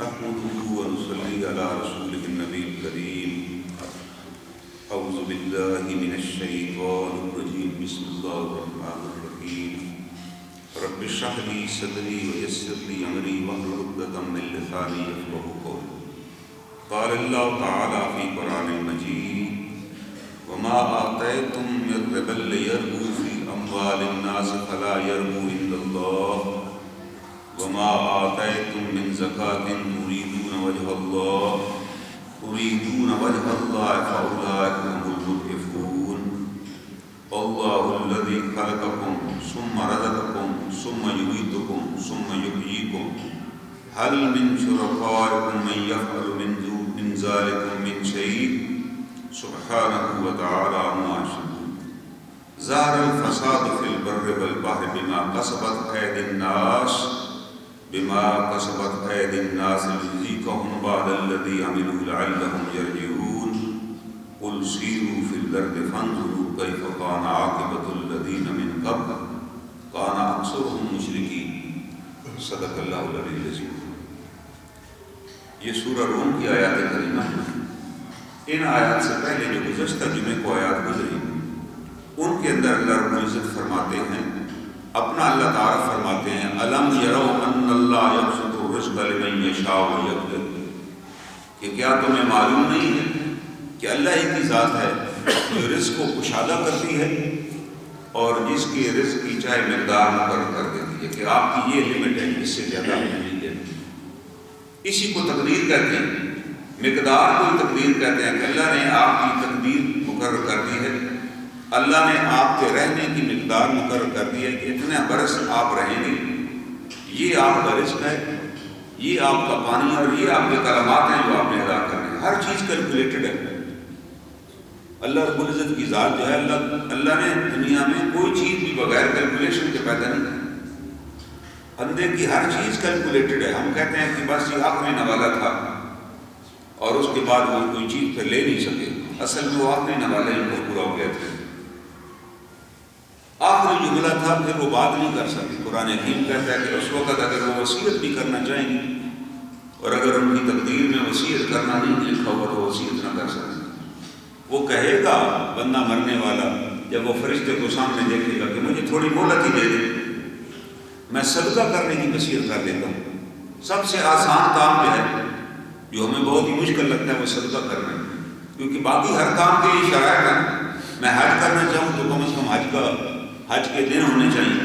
نحمده ونصلي على رسوله النبي الكريم اعوذ بالله من الشيطان الرجيم بسم الله الرحمن الرحيم رب اشرح لي صدري ويسر لي امري واحلل عقدة من لساني يفقهوا قولي قال الله تعالى في القرآن المجيد وما آتيتم من ربا ليربو في أموال الناس فلا يربو عند الله وما آتيتم من زكاة تريدون وجه الله فأولئك هم المضعفون الله الذي خلقكم ثم رزقكم ثم يميتكم ثم يحييكم هل من شركائكم من يفعل من ذلك من شيء سبحانه وتعالى عما يشركون ظهر الفساد في البر والبحر بما كسبت أيدي الناس ليذيقهم بعض الذي عملوا لعلهم يرجعون قل سيروا في الأرض فانظروا كيف كان عاقبة الذين من قبل كان أكثرهم مشركين صدق اللہ العلی العظیم۔ یہ سورہ روم کی آیات کریمہ ہیں۔ ان آیات سے پہلے جو گزشتہ جمعے کو آیات گزری ان کے اندر اللہ رب العزت فرماتے ہیں، اپنا اللہ تعالیٰ فرماتے ہیں الم یروا ان اللہ یبسط الرزق لمن یشاء ویقدر، کہ کیا تمہیں معلوم نہیں ہے کہ اللہ ہی کی ذات ہے جو رزق کو کشادہ کرتی ہے اور جس کی رزق کی چاہے مقدار مقرر کر دیتی ہے کہ آپ کی یہ لمٹ ہے، اس سے زیادہ ہمیں نہیں دینا۔ اسی کو تقدیر کہتے ہیں، مقدار کو تقدیر کہتے ہیں کہ اللہ نے آپ کی تقدیر مقرر کر دی ہے، اللہ نے آپ کے رہنے کی مقدار مقرر کر دی ہے کہ اتنے برس آپ رہیں گے، یہ آپ کا رزق ہے، یہ آپ کا پانی اور یہ آپ کے کلمات ہیں جو آپ نے ادا کرنے ہیں۔ ہر چیز کیلکولیٹڈ ہے۔ اللہ رب العزت کی ذات جو ہے، اللہ نے دنیا میں کوئی چیز بھی بغیر کیلکولیشن کے پیدا نہیں کی۔ بندے کی ہر چیز کیلکولیٹڈ ہے۔ ہم کہتے ہیں کہ بس یہ آخری نوالہ تھا اور اس کے بعد وہ کوئی چیز پھر لے نہیں سکے، اصل میں وہ آخری نوالہ ان کو پورا ہو گیا تھا، آخری جملہ تھا، پھر وہ بات نہیں کر سکے۔ قرآن حکیم کہتا ہے کہ اس وقت اگر وہ وصیت بھی کرنا چاہیں گے اور اگر ان کی تقدیر میں وصیت کرنا نہیں لکھا ہوا تو وصیت نہ کر سکتے۔ وہ کہے گا بندہ مرنے والا جب وہ فرشتے کو سامنے دیکھے گا کہ مجھے تھوڑی مہلت ہی دے دے، میں صدقہ کرنے کی وصیت کر دیتا ہوں۔ سب سے آسان کام جو ہے، جو ہمیں بہت ہی مشکل لگتا ہے، وہ صدقہ کرنا ہے، کیونکہ باقی ہر کام کے لیے شرائط ہے۔ میں حج کرنا چاہوں تو کم از کم حج کے دن ہونے چاہیے،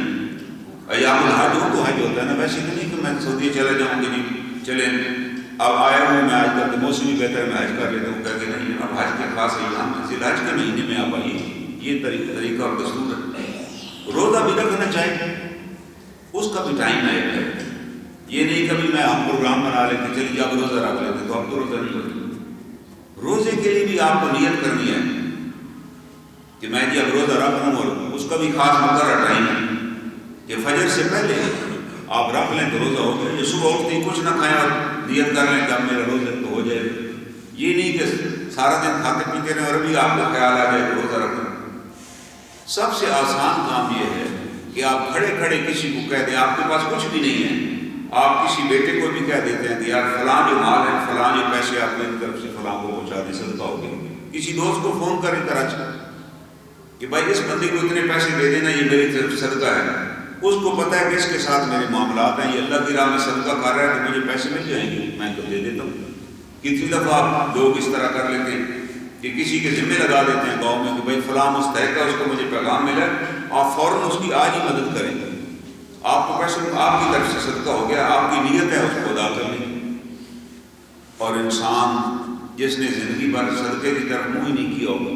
ایام الحج ہو تو حج ہوتا ہے نا، ویسے تو نہیں کہ میں سعودی چلا جاؤں کہ جی چلیں اب آیا ہوں میں آج کل موسم بھی بہتر ہے میں حج کر لیتا ہوں، کہہ کے نہیں اب حج کے خاص ایام ذی الحج کے مہینے میں آپ آئیے، یہ طریقہ اور دستور ہے۔ روزہ بھی رکھنا چاہیے، اس کا بھی ٹائم آئے گا، یہ نہیں کبھی میں ہم پروگرام بنا لیتے چلیے اب روزہ رکھ لیتے تو اب تو روزہ نہیں رکھتے۔ روزے کے لیے بھی آپ کو نیت کرنی ہے کہ میں جی اب روزہ رکھ رہا ہوں، اور اس کا بھی خاص مقرر ٹائم ہے کہ فجر سے پہلے آپ رکھ لیں تو روزہ ہو گیا، یا صبح اٹھتے ہی کچھ نہ کھائیں اور نیت کر لیں کہ اب میرا روزہ تو ہو جائے۔ یہ نہیں کہ سارا دن کھاتے پیتے رہیں اور ابھی آپ کا خیال آ جائے کہ روزہ رکھیں۔ سب سے آسان کام یہ ہے کہ آپ کھڑے کھڑے کسی کو کہہ دیں، آپ کے پاس کچھ بھی نہیں ہے، آپ کسی بیٹے کو بھی کہہ دیتے ہیں کہ یار فلاں جو مال ہے، فلاں جو پیسے آپ کی طرف سے فلاں کو پہنچا دیں، صدقہ ہو گیا۔ کسی دوست کو فون کریں کراچی کہ بھائی اس بندے کو اتنے پیسے دے دینا، یہ میری طرف صدقہ ہے، اس کو پتہ ہے کہ اس کے ساتھ میرے معاملات ہیں، یہ اللہ کی راہ میں صدقہ کر رہا ہے تو مجھے پیسے مل جائیں گے، میں تو دے دیتا ہوں۔ کتنی دفعہ لوگ اس طرح کر لیتے ہیں کہ کسی کے ذمہ لگا دیتے ہیں گاؤں میں کہ بھائی فلاں مستحق ہے، اس کو مجھے پیغام ملا، آپ فوراً اس کی آج ہی مدد کریں، آپ کو پیسے آپ کی طرف سے صدقہ ہو گیا، آپ کی نیت ہے اس کو ادا کرنے۔ اور انسان جس نے زندگی بھر صدقے کی طرف منہ ہی نہیں کیا ہوگا،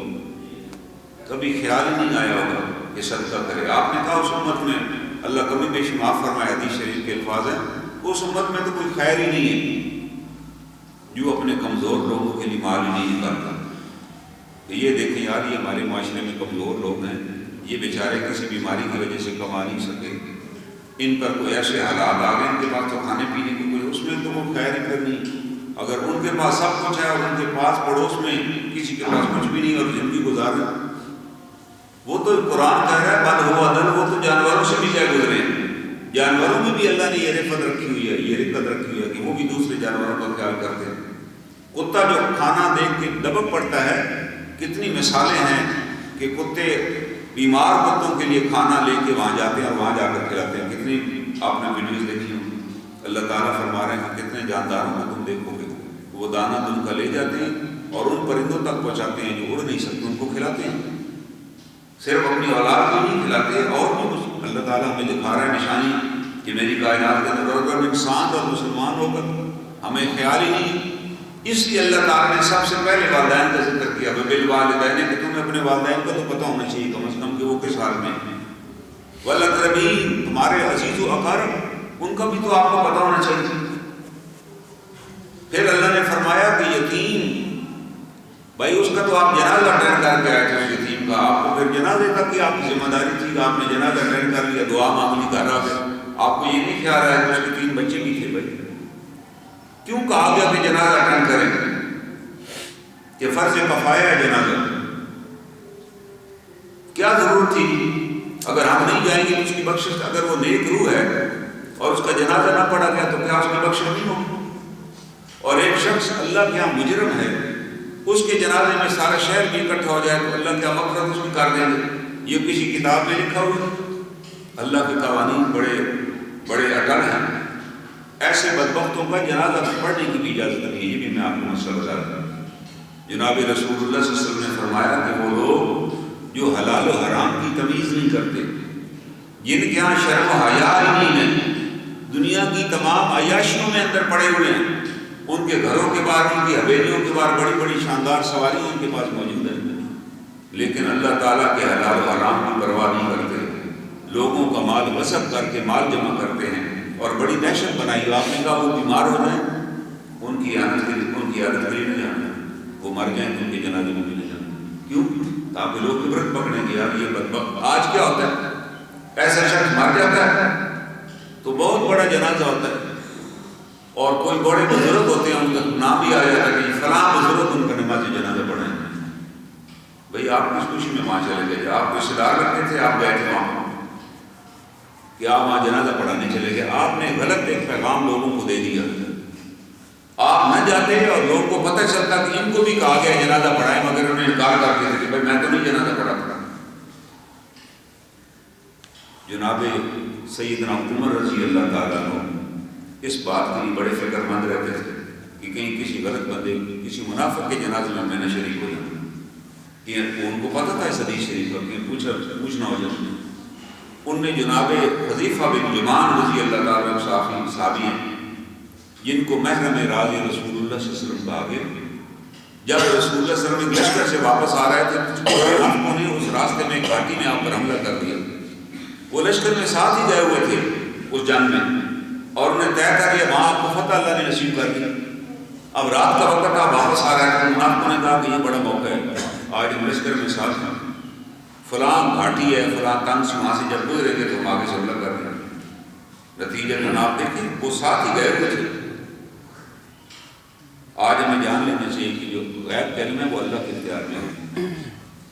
کبھی خیال ہی نہیں آیا ہوگا کہ صدقہ کرے۔ آپ نے کہا اس امت میں اللہ کبھی بے شمار فرمائے، حدیث شریف کے الفاظ ہیں، اس امت میں تو کوئی خیر ہی نہیں ہے جو اپنے کمزور لوگوں کے لیے مال ہی نہیں کرتا۔ کہ یہ دیکھیں یار یہ ہمارے معاشرے میں کمزور لوگ ہیں، یہ بیچارے کسی بیماری کی وجہ سے کما نہیں سکے، ان پر کوئی ایسے حالات آ گئے، ان کے پاس تو کھانے پینے کی کوئی، اس میں تو وہ خیر ہی کرنی۔ اگر ان کے پاس سب کچھ ہے اور ان کے پاس پڑوس میں کسی کے پاس کچھ بھی نہیں اور زندگی گزار رہے، وہ تو قرآن کہہ رہا ہے بد ہوا دن، وہ تو جانوروں سے بھی کیا گزرے ہیں، جانوروں میں بھی اللہ نے یہ رفت رکھی ہوئی ہے، یہ رفت رکھی ہوئی ہے کہ وہ بھی دوسرے جانوروں کا خیال کرتے ہیں۔ کتا جو کھانا دیکھ کے دبک پڑتا ہے، کتنی مثالیں ہیں کہ کتے بیمار کتوں کے لیے کھانا لے کے وہاں جاتے ہیں اور وہاں جا کر کھلاتے ہیں۔ کتنی آپ نے ویڈیوز دیکھی ہوں، اللہ تعالیٰ فرما رہے ہیں کتنے جانداروں کو تم دیکھو گے وہ دانہ دن کا لے جاتے ہیں اور ان پرندوں تک پہنچاتے ہیں جو اڑ نہیں سکتے، ان کو کھلاتے ہیں۔ صرف اپنی اولاد کو نہیں کھلاتے، اور بھی کچھ اللہ تعالیٰ ہمیں دکھا رہا ہے نشانی کہ میری کائنات کے اندر اگر انسان اور مسلمان ہو کر ہمیں خیال ہی نہیں، اس لیے اللہ تعالیٰ نے سب سے پہلے والدین کا ذکر کیا، بالوالدین، کہ تمہیں اپنے والدین کا تو پتہ ہونا چاہیے کم از کم کہ وہ کس حال میں ہیں، والاقربین، تمہارے عزیز و اقارب، ان کا بھی تو آپ کو پتہ ہونا چاہیے۔ پھر اللہ نے فرمایا کہ یتیم، بھائی اس کا تو آپ جنازہ اٹینڈ کر کے آئے تھے، اس یتیم کا، آپ کو پھر جنازے تک کی آپ کی ذمہ داری تھی کہ آپ نے جنازہ اٹینڈ کر لیا، دعا مانگ لی گھر آ گئے، آپ کو یہ نہیں خیال آیا کہ اس کے 3 بچے بھی تھے۔ بھائی کیوں کہا گیا کہ جنازہ اٹینڈ کریں؟ کہ فرض کفایہ ہے جنازہ، کیا ضرورت تھی؟ اگر ہم نہیں جائیں گے تو اس کی بخشش، اگر وہ نیک روح ہے اور اس کا جنازہ نہ پڑھا گیا تو کیا اس کی بخشش نہیں ہوگی؟ اور ایک شخص اللہ کے یہاں مجرم ہے، اس کے جنازے میں سارا شہر بھی اکٹھا ہو جائے تو اللہ کیا مغفرت اس کی کر دیں گے؟ یہ کسی کتاب میں لکھا ہوا ہے؟ اللہ کے قوانین بڑے بڑے اٹل ہیں۔ ایسے بدبختوں کا جنازہ پڑھنے کی بھی اجازت نہیں ہے، یہ بھی میں آپ کو مسئلہ بتا رہا ہوں۔ جناب رسول اللہ صلی اللہ علیہ وسلم نے فرمایا کہ وہ لوگ جو حلال و حرام کی تمیز نہیں کرتے، جن کے ہاں شرم و حیا ہی نہیں ہے، دنیا کی تمام عیاشیوں میں اندر پڑے ہوئے ہیں، ان کے گھروں کے باہر، ان کی حویلیوں کے باہر بڑی بڑی شاندار سواریاں ان کے پاس موجود ہیں، لیکن اللہ تعالیٰ کے حلال و حرام کی پرواہ نہیں کرتے، لوگوں کا مال غصب کر کے مال جمع کرتے ہیں اور بڑی دہشت بنائی۔ آپ نے کہا وہ بیمار ہو جائیں، ان کی عادت کے لیے نہ جانا، وہ مر جائیں تو ان کے جنازے میں بھی نہ جانا۔ کیوں؟ تاکہ لوگ عبرت پکڑیں گے، یار یہ بدبخت۔ آج کیا ہوتا ہے، ایسا شخص مر جاتا ہے تو بہت بڑا جنازہ ہوتا ہے، اور کوئی بڑے بزرگ ہوتے ہیں، ان کا نام بھی آ جاتا ہے کہ فلاں بزرگ ان کا نماز جنازہ پڑھیں۔ بھئی آپ کس خوشی میں وہاں چلے گئے؟ آپ کو رشتے دار رکھتے تھے، آپ گئے تھے وہاں کہ آپ وہاں جنازہ پڑھانے چلے گئے، آپ نے غلط ایک پیغام لوگوں کو دے دیا۔ آپ نہ جاتے اور لوگوں کو پتہ چلتا کہ ان کو بھی کہا گیا جنازہ پڑھائیں، مگر انہوں نے انکار کر دیا کہ بھائی میں تو نہیں جنازہ پڑھاتا۔ جناب سیدنا عمر رضی اللہ تعالیٰ عنہ اس بات کے لیے بڑے فکر مند رہتے تھے کہ کہیں کسی غلط بندے، کسی منافق کے جنازے میں نہ شریک ہو جاؤں، کہ ان کو پتہ تھا اس حدیث شریف کا کہ پوچھنا ہو جائے۔ ان میں جناب حذیفہ بن یمان رضی اللہ تعالیٰ عنہ صحابی ہیں، جن کو محرم راز رسول اللہ صلی اللہ علیہ وسلم کہا گیا۔ جب رسول اللہ صلی اللہ علیہ وسلم لشکر سے واپس آ رہے تھے تو منافقوں نے اس راستے میں گھاٹی میں آپ پر حملہ کر دیا۔ وہ لشکر میں ساتھ ہی گئے ہوئے تھے اس جنگ میں، اور انہیں طے کر لیا وہاں آپ کو فتح اللہ نے نصیب کر دیا۔ اب رات کا وقت آپ واپس آ رہے تھے، منافقوں نے کہا کہ یہ بڑا موقع ہے، آج ہم لشکر میں ساتھ ہیں، فلاں گھاٹی ہے، فلاں تنگ سے، وہاں سے جب گزرے گے تو ہم آگے سے حملہ کر دیں۔ نتیجہ جناب دیکھیں وہ ساتھ ہی گئے ہوئے تھے۔ آج ہمیں جان لینا چاہیے کہ جو غیب علم ہے وہ اللہ کے اختیار میں ہے۔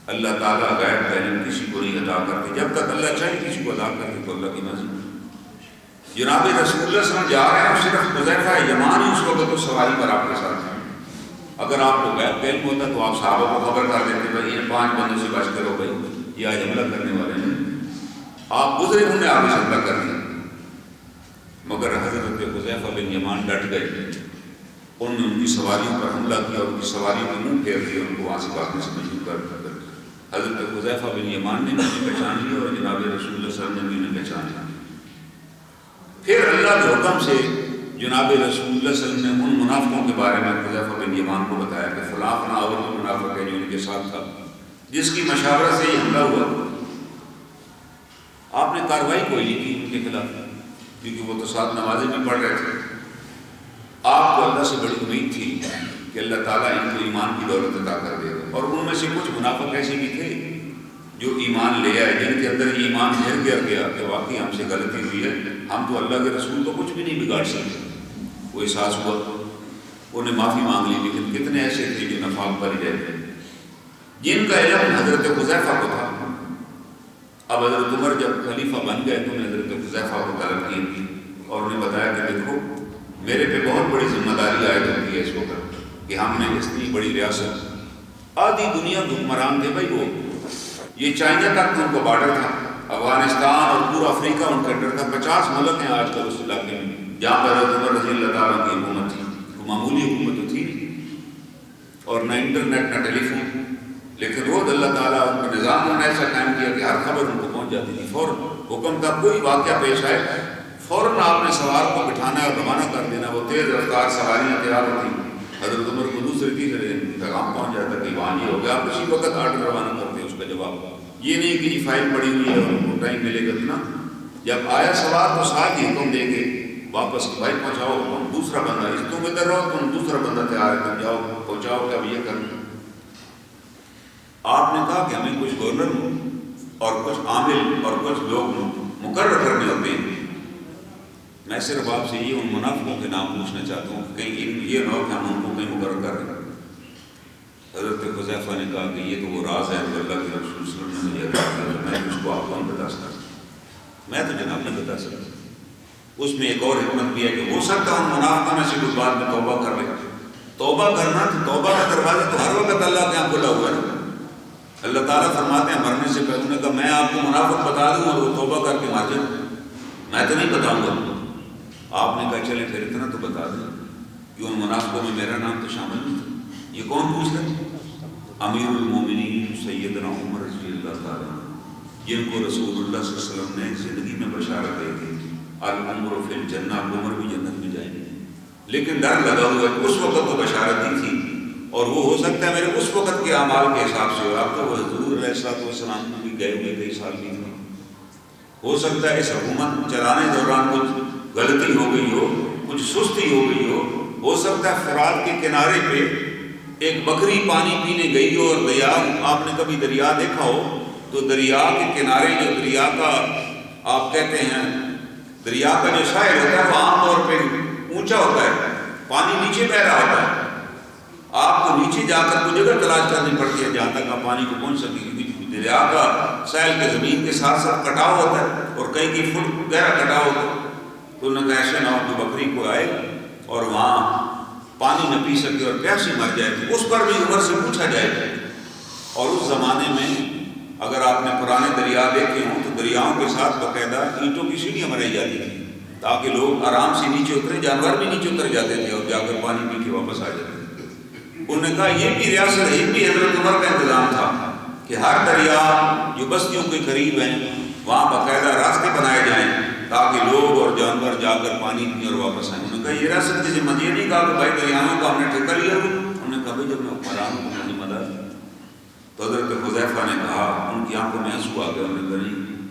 اللہ تعالیٰ غیب علم کسی کو نہیں عطا کرتے، جب تک اللہ چاہے کسی کو عطا کرتے تو اللہ کی مرضی۔ جناب رسول اللہ صلی اللہ علیہ وسلم جا رہے ہیں، صرف حذیفہ یمان ہی اس وقت اس سواری پر آپ کے ساتھ ہیں۔ اگر آپ کو غیب علم ہوتا تو آپ صحابہ کو خبر کر دیتے بھائی ان 5 بندوں سے بچ کرو، بھائی یہ آج حملہ کرنے والے ہیں۔ آپ گزرے، انہوں نے آگے سے حملہ کر دیا، مگر حضرت حذیفہ بن یمان ڈٹ گئے، انہوں نے ان کی سواریوں پر حملہ کیا، ان کی سواریوں کو منہ پھیر دیا، ان کو وہاں سے بھاگنے سے مجبور کر دیا۔ حضرت حذیفہ بن یمان نے انہیں پہچان لیا اور جناب رسول اللہ صلی اللہ علیہ وسلم نے انہیں پہچان لیا۔ پھر اللہ کے حکم سے جناب رسول اللہ صلی اللہ علیہ وسلم نے ان منافقوں کے بارے میں حذیفہ بن یمان کو بتایا کہ فلاں فلاں اور بھی منافق ہے جو ان کے ساتھ تھا، جس کی مشاورت سے یہ حملہ ہوا۔ آپ نے کارروائی کوئی نہیں کی ان کے خلاف، کیونکہ وہ تو ساتھ نمازیں بھی پڑھ رہے تھے۔ آپ کو اللہ سے بڑی امید تھی کہ اللہ تعالیٰ ان کو ایمان کی دولت عطا کر دے گا، اور ان میں سے کچھ منافق ایسے بھی تھے جو ایمان لے آئے، جن کے اندر ایمان گھر گیا کہ واقعی ہم سے غلطی ہوئی ہے، ہم تو اللہ کے رسول کو کچھ بھی نہیں بگاڑ سکتے۔ وہ احساس ہوا، انہیں معافی مانگ لی، لیکن کتنے ایسے تھے جو نفاق پر رہ گئے، جن کا علم حضرت حذیفہ کو تھا اب حضرت عمر جب خلیفہ بن گئے تو انہیں حضرت حذیفہ کو طلب کی اور انہیں بتایا کہ دیکھو میرے پہ بہت بڑی ذمہ داری عائد ہوتی ہے اس وقت کہ ہم نے اتنی بڑی ریاست، آدھی دنیا کے حکمران تھے بھائی وہ، یہ چائنا تک ان کو بارڈر تھا، افغانستان اور پورا افریقہ ان کا انڈر تھا، 50 ملک ہیں آج کل اس علاقے میں جہاں پر حضرت عمر رضی اللہ تعالیٰ کی حکومت تھی، وہ معمولی حکومت تو تھی اور نہ انٹرنیٹ نہ ٹیلی فون، لیکن روز اللہ تعالیٰ ان کا نظام انہوں نے ایسا قائم کیا کہ ہر خبر ان کو پہنچ جاتی تھی فوراً، حکم تھا کوئی واقعہ پیش آئے فوراً آپ نے سوار کو بٹھانا اور روانہ کر دینا، وہ تیز رفتار سواریاں تیار ہوتی، حضرت عمر کو دوسرے تیسرے پیغام پہنچ جاتا کہ وہاں یہ ہو گیا، آپ اسی وقت آرڈر روانہ کرتے اس کا جواب، یہ نہیں کہ جی فائل پڑی ہوئی ہے اور ان کو ٹائم ملے گا نا، جب آیا سوار تو ساتھ ہی حکم دے کے واپس بھائی پہنچاؤ، تم دوسرا بندہ اس تم ادھر رہو، تم دوسرا بندہ تیار ہے تم جاؤ پہنچاؤ کہ اب یہ کرنا۔ آپ نے کہا کہ ہمیں کچھ گورنر اور کچھ عامل اور کچھ لوگ مقرر کرنے ہوتے ہیں، میں صرف آپ سے یہ ان منافقوں کے نام پوچھنا چاہتا ہوں کہ کہیں یہ نہ ہو کہ ہم ان کو کہیں مقرر کر رہے ہیں۔ حضرت حذیفہ نے کہا کہ یہ تو وہ راز ہے جو اللہ کے رسول صلی اللہ علیہ وسلم نے مجھے عطا کیا، میں اس کو آپ کو نہیں بتا سکتا، میں تو جناب نہیں بتا سکتا۔ اس میں ایک اور حکمت بھی ہے کہ ہو سکتا ہے ان منافقوں میں سے کچھ بعد میں توبہ کر لے، توبہ کرنا تو توبہ کا دروازہ تو ہر وقت اللہ کے یہاں کھلا ہوا ہے، اللہ تعالیٰ فرماتے ہیں مرنے سے پہلے کہ میں آپ کو منافق بتا دوں اور وہ توبہ کر کے مر جائے، میں تو نہیں بتاؤں گا۔ آپ نے کہا چلیں پھر اتنا تو بتا دیں کہ ان منافقوں میں میرا نام تو شامل نہیں تھا۔ یہ کون پوچھ رہے؟ امیر المومنین سیدنا عمر رضی اللہ تعالیٰ، جن کو رسول اللہ صلی اللہ علیہ وسلم نے زندگی میں بشارت دی تھی العمر فی الجنہ، عمر بھی جنت میں جائیں گے، لیکن ڈر لگا ہوا ہے، اس وقت تو بشارت دی تھی اور وہ ہو سکتا ہے میرے اس وقت کے اعمال کے حساب سے ہو، آپ تو حضور علیہ السلام کو بھی گئے ہوئے کئی سال بھی تھے، ہو سکتا ہے اس حکومت چلانے دوران کچھ غلطی ہو گئی ہو، کچھ سستی ہو گئی ہو سکتا ہے فرات کے کنارے پہ ایک بکری پانی پینے گئی ہو اور دریا، آپ نے کبھی دریا دیکھا ہو تو دریا کے کنارے جو دریا کا آپ کہتے ہیں دریا کا جو ساحل ہوتا ہے وہ عام طور پہ اونچا ہوتا ہے، پانی نیچے بہ رہا ہوتا ہے، آپ کو نیچے جا کر کوئی جگہ تلاش کرنی پڑتی ہے جہاں تک آپ پانی کو پہنچ سکیں، کیونکہ دریا کا ساحل کے زمین کے ساتھ ساتھ کٹاؤ ہوتا ہے اور کئی فٹ گہرا کٹاؤ ہوتا ہے، تو انہوں نے کہا ایسے نہ ہو کہ بکری کو آئے اور وہاں پانی نہ پی سکے اور پیاسی مر جائے، تو اس پر بھی عمر سے پوچھا جائے گا۔ اور اس زمانے میں اگر آپ نے پرانے دریا دیکھے ہوں تو دریاؤں کے ساتھ باقاعدہ اینٹوں کی سیڑھیاں بنائی جاتی تھیں تاکہ لوگ آرام سے نیچے اترے، جانور بھی نیچے اتر جاتے تھے اور جا کر پانی پی کے واپس آ جاتے تھے۔ انہوں نے کہا یہ بھی ریاست، یہ بھی حضرت عمر کا انتظام تھا کہ ہر دریا جو بستیوں کے قریب ہیں وہاں باقاعدہ راستے بنائے جائیں تاکہ لوگ اور جانور جا کر پانی پئیں اور واپس آئیں۔ انہوں نے کہا یہ ریاست کی ذمہ یہ نہیں کہا کہ بھائی دریاؤں کا ہم نے ٹھیکہ لیا، انہوں نے کہا بھائی جب میں حکمران ہوں تو ذمہ دار۔ تو حضرت حذیفہ نے کہا، ان کی آنکھوں میں آنسو آ گئے، انہوں نے کہا نہیں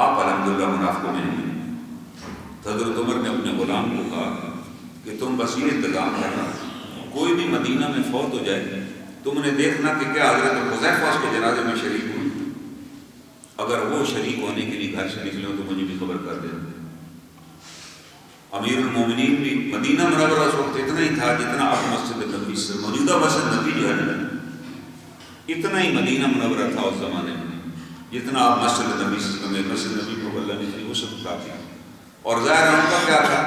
آپ الحمدللہ منافقوں میں نہیں۔ تو حضرت عمر نے اپنے غلام کو کہا کہ تم بس یہ انتظام کرنا کوئی بھی مدینہ میں فوت ہو جائے تم نے دیکھنا کہ کیا حضرت حذیفہ اس کے جنازے میں شریک ہوئے، اگر وہ شریک ہونے کے لیے گھر سے نکلے ہو تو مجھے بھی خبر کر دیں۔ امیر المومنین بھی مدینہ منورہ اس وقت اتنا ہی تھا جتنا اب مسجد نبوی سے موجودہ مسجد نبوی جو ہے نا، اتنا ہی مدینہ منورہ تھا اس زمانے میں جتنا اب مسجد نبوی سے مسجد نبوی کو اللہ نے اس وقت کافی۔ اور ظاہر ان کا کیا تھا،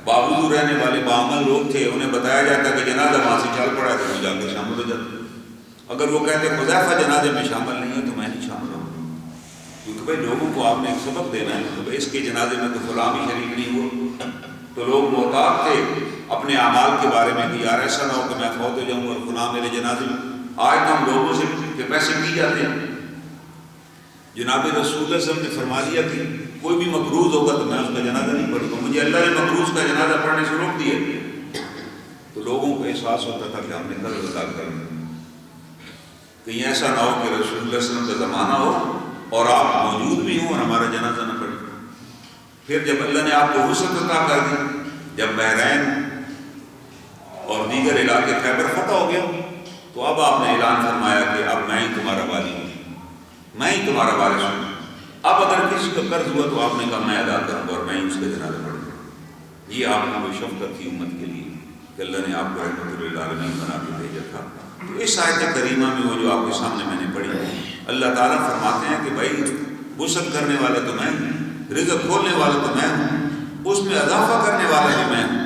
باوجود رہنے والے باعمل لوگ تھے، انہیں بتایا جاتا کہ جنازہ وہاں سے چل پڑا ہے تو وہ جا کے شامل ہو جاتے۔ اگر وہ کہتے حذیفہ جنازے میں شامل نہیں ہے تو میں نہیں شامل ہوں، کیونکہ بھائی لوگوں کو آپ نے ایک سبق دینا ہے کہ بھائی اس کے جنازے میں تو فلاں بھی شریک نہیں ہوا، تو لوگ محتاط تھے اپنے اعمال کے بارے میں کہ یار ایسا نہ ہو کہ میں فوت ہو جاؤں اور فلاں میرے جنازے میں۔ آج تو ہم لوگوں سے کہ پیسے پی جاتے ہیں، جناب رسول اللہ صلی اللہ علیہ وسلم نے فرما دیا کہ کوئی بھی مقروض ہوگا تو میں اس کا جنازہ نہیں پڑھوں گا، مجھے اللہ نے مقروض کا جنازہ پڑھنے سے روک دیا، تو لوگوں کو احساس ہوتا تھا کہ ہم نے قرض ادا کرنا، کہیں ایسا نہ ہو کہ رسول اللہ صلی اللہ علیہ وسلم کا زمانہ ہو اور آپ موجود بھی ہوں اور ہمارا جنازہ نہ پڑھے۔ پھر جب اللہ نے آپ کو وسعت عطا کر دی، جب بحرین اور دیگر علاقے خیبر فتح ہو گیا تو اب آپ نے اعلان فرمایا کہ اب میں ہی تمہارا والی ہوں، میں ہی تمہارا وارث ہوں، اب اگر کسی کا قرض ہوا تو آپ نے کہا میں ادا کروں گا اور میں ہی اس کا جنازہ پڑھوں گا۔ یہ آپ کی شفقت تھی امت کے لیے کہ اللہ نے آپ کو رحمت للعالمین بنا کے بھیجا تھا۔ تو اس آیت کریمہ میں وہ جو آپ کے سامنے میں نے پڑھی، اللہ تعالیٰ فرماتے ہیں کہ بھائی وسعت کرنے والا تو میں ہوں، رزق کھولنے والا تو میں ہوں، اس میں اضافہ کرنے والا بھی میں ہوں۔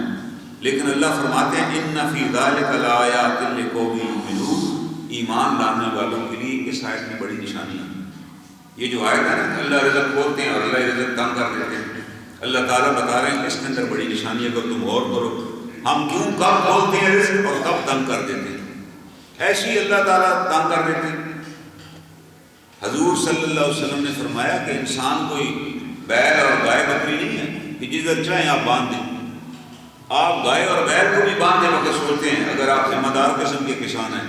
لیکن اللہ فرماتے ہیں ان فی ذلک لآیات لقوم یؤمنون، ایمان لانے والوں کے لیے اس آیت میں بڑی نشانی ہے۔ یہ جو آیت ہے نا اللہ رزق کھولتے ہیں اور اللہ رزق تنگ کر دیتے ہیں، اللہ تعالیٰ بتا رہے ہیں کہ اس کے اندر بڑی نشانی ہے۔ اگر تم غور کرو ہم کیوں کب کھولتے ہیں رزق اور کب تنگ کر دیتے ہیں، ایسے ہی اللہ تعالیٰ تنگ کر دیتے ہیں۔ حضور صلی اللہ علیہ وسلم نے فرمایا کہ انسان کوئی بیل اور گائے بکری نہیں ہے کہ جدھر چاہیں آپ باندھ دیں۔ آپ گائے اور بیل کو بھی باندھنے وقت سوچتے ہیں، اگر آپ ذمہ دار قسم کے کسان ہیں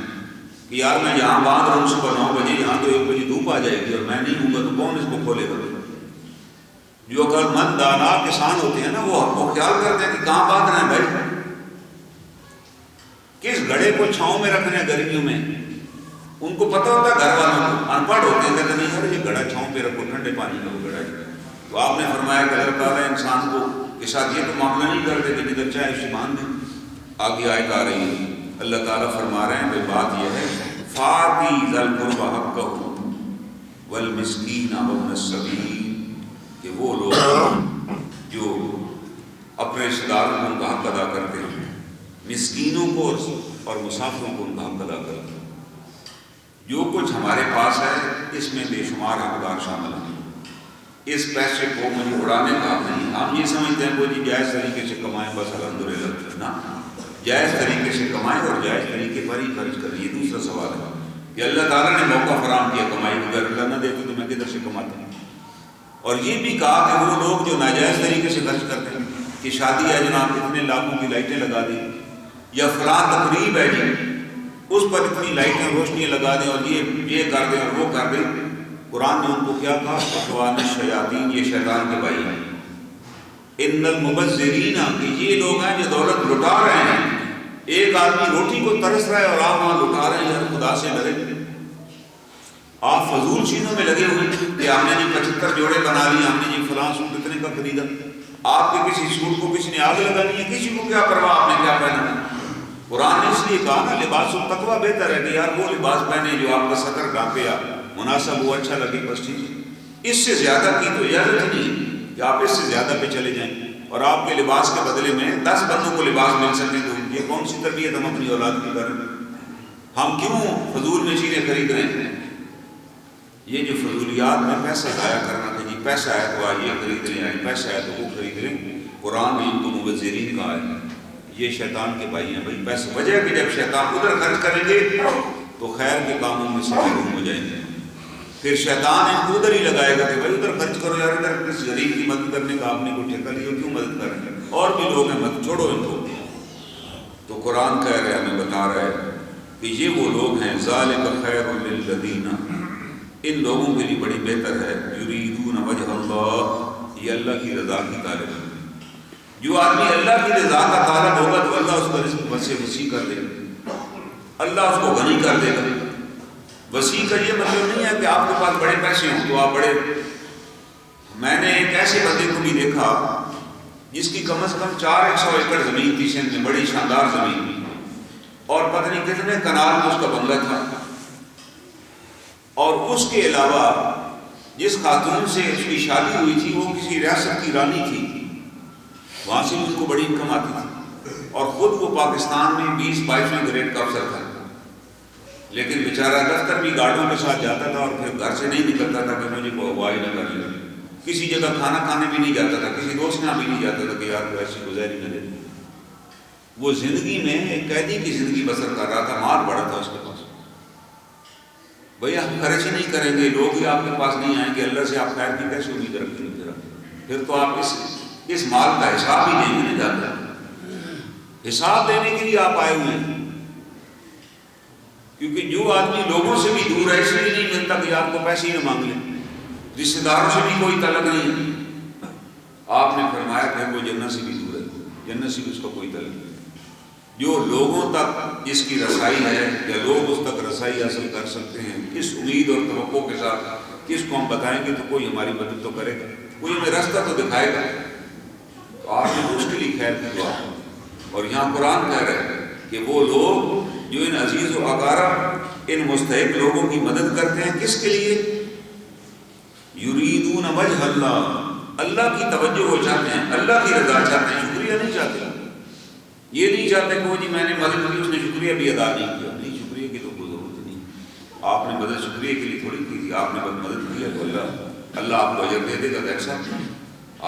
کہ یار میں یہاں باندھ رہا ہوں صبح 9 بجے، یہاں تو 1 بجے دھوپ آ جائے گی اور میں نہیں ہوں گا تو کون اس کو کھولے گا؟ جو اگر مند دانا کسان ہوتے ہیں نا وہ خیال کرتے ہیں کہ کہاں باندھنا ہے بھائی، کس گڑھے کو چھاؤں میں رکھنا ہے گرمیوں میں۔ ان کو پتہ ہوتا ہے، گھر والوں کو ان پڑھ ہوتے ہیں، کہتے نہیں سر یہ گڑھا چھاؤں پہ رکھو، ٹھنڈے پانی کا وہ گڑھا ہے۔ تو آپ نے فرمایا کہ اللہ تعالیٰ انسان کو کے ساتھ یہ تو معاملہ نہیں کرتے کہ جدھر چاہے اسے باندھ دیں۔ آگے آیت آ رہی ہے، اللہ تعالیٰ فرما رہے ہیں کہ بات یہ ہے فَآتِ ذَا الْقُرْبَىٰ حَقَّهُ وَالْمِسْكِينَ وَابْنَ السَّبِيلِ، کہ وہ لوگ جو اپنے رشتہ داروں کو ان کا حق ادا کرتے ہیں، مسکینوں کو اور مسافروں کو ان کا حق ادا کرتے ہیں۔ جو کچھ ہمارے پاس ہے اس میں بے شمار حقدار شامل ہیں، اس پیسے کو مجھے اڑانے کا حق نہیں۔ ہم یہ سمجھتے ہیں وہ جی جائز طریقے سے کمائیں بس الحمدللہ، نہ، جائز طریقے سے کمائیں اور جائز طریقے پر ہی خرچ کریں۔ یہ دوسرا سوال ہے کہ اللہ تعالیٰ نے موقع فراہم کیا کمائی کو، اگر اللہ نہ دیتے تو میں کدھر سے کماتا ہوں۔ اور یہ بھی کہا کہ وہ لوگ جو ناجائز طریقے سے خرچ کرتے ہیں کہ شادی ہے جناب اتنے لاکھوں کی لائٹیں لگا دیں، یا فلاں تقریب ہے جی اس پر اتنی لائٹیں روشنیاں لگا دیں اور یہ کر دیں اور وہ کر دیں، قرآن نے ان کو کیا کہا؟ اخوان الشیاطین، یہ شیطان کے بھائی ہیں۔ ان المبذرین، کہ یہ لوگ ہیں جو دولت لٹا رہے ہیں۔ ایک آدمی روٹی کو ترس رہا ہے اور آپ وہاں لٹا رہے ہیں، یار خدا سے ڈرے۔ آپ فضول چیزوں میں لگے ہوئے کہ ہم نے جی 75 جوڑے بنا لیے، ہم نے جی فلاں سوٹ اتنے کا خریدا۔ آپ کے کسی سوٹ کو کسی نے آگ لگانی ہے، کسی کو کیا پرواہ آپ نے کیا پہنا ہے۔ قرآن نے اس لیے کہا نا لباس التقویٰ بہتر ہے کہ یار وہ لباس پہنے جو آپ کا سطر ڈھانپے یا مناسب وہ اچھا لگے، بس ٹھیک ہے۔ اس سے زیادہ کی تو اجازت نہیں کہ آپ اس سے زیادہ پہ چلے جائیں اور آپ کے لباس کے بدلے میں 10 بندوں کو لباس مل سکے، تو یہ کون سی تربیت ہم اپنی اولاد کی کر رہے ہیں؟ ہم کیوں فضول میں چیزیں خرید رہے ہیں؟ یہ جو فضولیات میں پیسہ ضائع کرنا کہ جی پیسہ ہے تو آج یہ خرید لیں، آج پیسہ ہے تو وہ خرید لیں، قرآن نے ان کو مبذرین کہا ہے، یہ شیطان کے بھائی ہیں۔ بھائی پیسے وجہ کہ جب شیطان ادھر خرچ کریں گے تو خیر کے کاموں میں سے محروم ہو جائیں گے، پھر شیطان ان کو ادھر ہی لگائے گا کہ بھائی ادھر خرچ کرو یار، ادھر کس غریب کی مدد کرنے کا آپ نے کوئی ٹھیکہ لیا، کیوں مدد کر رہے ہیں؟ اور بھی لوگ ہیں، مت چھوڑو ان کو۔ تو قرآن کہہ رہے ہمیں بتا رہا ہے کہ یہ وہ لوگ ہیں ذالک خیر للذین، ان لوگوں کے لیے بڑی بہتر ہے، یریدون وجہ اللہ، یہ اللہ کی رضا کی طالب ہے۔ جو آدمی اللہ کی رضا کا طالب ہوگا تو اللہ اس کا رزق وسیع کر دے گا، اللہ اس کو غنی کر دے گا۔ وسیع کا یہ مطلب نہیں ہے کہ آپ کے پاس بڑے پیسے ہوں تو آپ بڑے۔ میں نے ایک ایسے بندے کو بھی دیکھا جس کی کم از کم 400 ایکڑ زمین تھی سندھ میں، بڑی شاندار زمین، اور پتہ نہیں کتنے کنال میں اس کا بنگلہ تھا، اور اس کے علاوہ جس خاتون سے اس کی شادی ہوئی تھی وہ کسی ریاست کی رانی تھی، وہاں سے ان کو بڑی انکم آتی تھی، اور خود وہ پاکستان میں 20-22ویں گریڈ کا افسر تھا، لیکن بیچارہ دفتر بھی گارڈوں کے ساتھ جاتا تھا اور پھر گھر سے نہیں نکلتا تھا کہ مجھے کوئی اغوائی نہ کر لے، کسی جگہ کھانا کھانے بھی نہیں جاتا تھا، کسی دوست یہاں بھی نہیں جاتا تھا کہ یار ایسی گزاری نہ دے۔ وہ زندگی میں ایک قیدی کی زندگی بسر کر رہا تھا، مال بڑا تھا اس کے پاس۔ بھیا ہم خرچ ہی نہیں کریں گے، لوگ ہی آپ کے پاس نہیں آئیں گے، اللہ سے آپ خیر کی کیسے امید رکھیں گے؟ پھر تو آپ اس مال کا حساب ہی دیں گے نہیں جاتا، حساب دینے کے لیے آپ آئے ہوئے ہیں، کیونکہ جو آدمی لوگوں سے بھی دور ہے اس لیے نہیں ملتا کہ آپ کو پیسے ہی نہ مانگ لیں، رشتے داروں سے بھی کوئی تعلق نہیں ہے۔ آپ نے فرمایا کہ وہ جنت سے بھی دور ہے، جنت سے بھی اس کا کوئی تعلق نہیں۔ جو لوگوں تک جس کی رسائی ہے یا لوگ اس تک رسائی حاصل کر سکتے ہیں، اس امید اور توقع کے ساتھ کس کو ہم بتائیں گے تو کوئی ہماری مدد تو کرے گا، کوئی ہمیں راستہ تو دکھائے گا، تو آپ نے اس کے لیے خیر کی دعا۔ اور یہاں قرآن کہہ رہے ہیں کہ وہ لوگ جو ان عزیز و اقارب ان مستحق لوگوں کی مدد کرتے ہیں، کس کے لیے؟ یریدون وجہ اللہ، اللہ کی توجہ وہ چاہتے ہیں، اللہ کی رضا چاہتے ہیں، شکریہ نہیں چاہتے. یہ نہیں چاہتے کہ وہ جی میں نے مدد کی، اس نے شکریہ بھی ادا نہیں کیا. نہیں، شکریہ کی تو کوئی ضرورت نہیں. آپ نے مدد شکریہ کے لیے تھوڑی کی تھی، آپ نے مدد کی ہے تو اللہ آپ کو اجر دے دے گا. دیکھ سکتے ہیں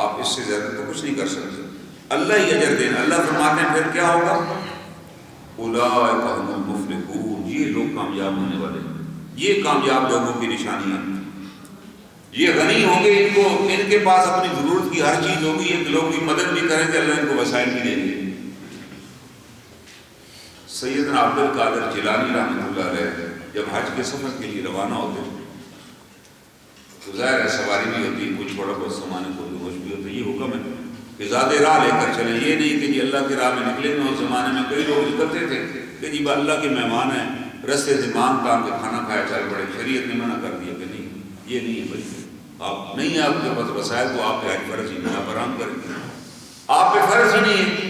آپ اس سے زیادہ تو کچھ نہیں کر سکتے، اللہ ہی اجر دینا. اللہ فرماتے ہیں پھر کیا ہوگا؟ اولئک هم المفلحون، یہ لوگ کامیاب ہونے والے ہیں. یہ کامیاب لوگوں کی نشانیاں، یہ غنی ہوں گے، ان کے پاس اپنی ضرورت کی ہر چیز ہوگی، یہ لوگ کی مدد بھی کریں گے، اللہ ان کو وسائل بھی دیں گے. سیدنا عبد القادر جیلانی رحمۃ اللہ علیہ جب حج کے سفر کے لیے روانہ ہوتے تو ظاہر ہے سواری بھی ہوتی، کچھ تھوڑا بہت سامان کو ہوش بھی ہوتا. یہ حکم ہے کہ زیادہ راہ لے کر چلیں. یہ نہیں کہ جی اللہ کی راہ میں نکلیں گے. اس زمانے میں کئی لوگ نکلتے تھے کہ جی اللہ کے مہمان ہیں، رستے سے مانگ تانگ کے کھانا کھایا چل پڑے. شریعت نے منع کر دیا کہ نہیں، یہ نہیں ہے بھائی. آپ نہیں ہے آپ کے پاس وسائل تو آپ پہ حج فرض ہی نہیں، آپ آرام کریں. آپ پہ فرض ہی نہیں ہے،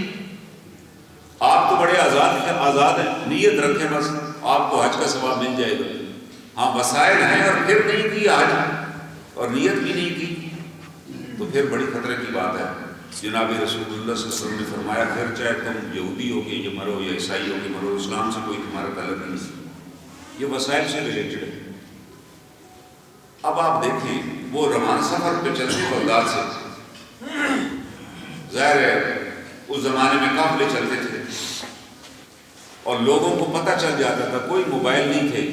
آپ تو بڑے آزاد ہیں. نیت رکھیں بس، آپ کو حج کا ثواب مل جائے گا. ہاں وسائل ہیں اور پھر نہیں کی حج اور نیت بھی نہیں کی تو پھر بڑی خطرے کی بات ہے. جناب رسول اللہ صلی اللہ علیہ وسلم نے فرمایا پھر چاہے تم یہودی ہو کے یہ مرو یا عیسائی ہو کے مرو، اسلام سے کوئی تمہارا تعلق نہیں. یہ وسائل سے ریلیٹڈ ہے. اب آپ دیکھیں وہ روان سفر پہ چلتے بغداد سے، ظاہر ہے اس زمانے میں قافلے چلتے تھے اور لوگوں کو پتہ چل جاتا تھا. کوئی موبائل نہیں تھے،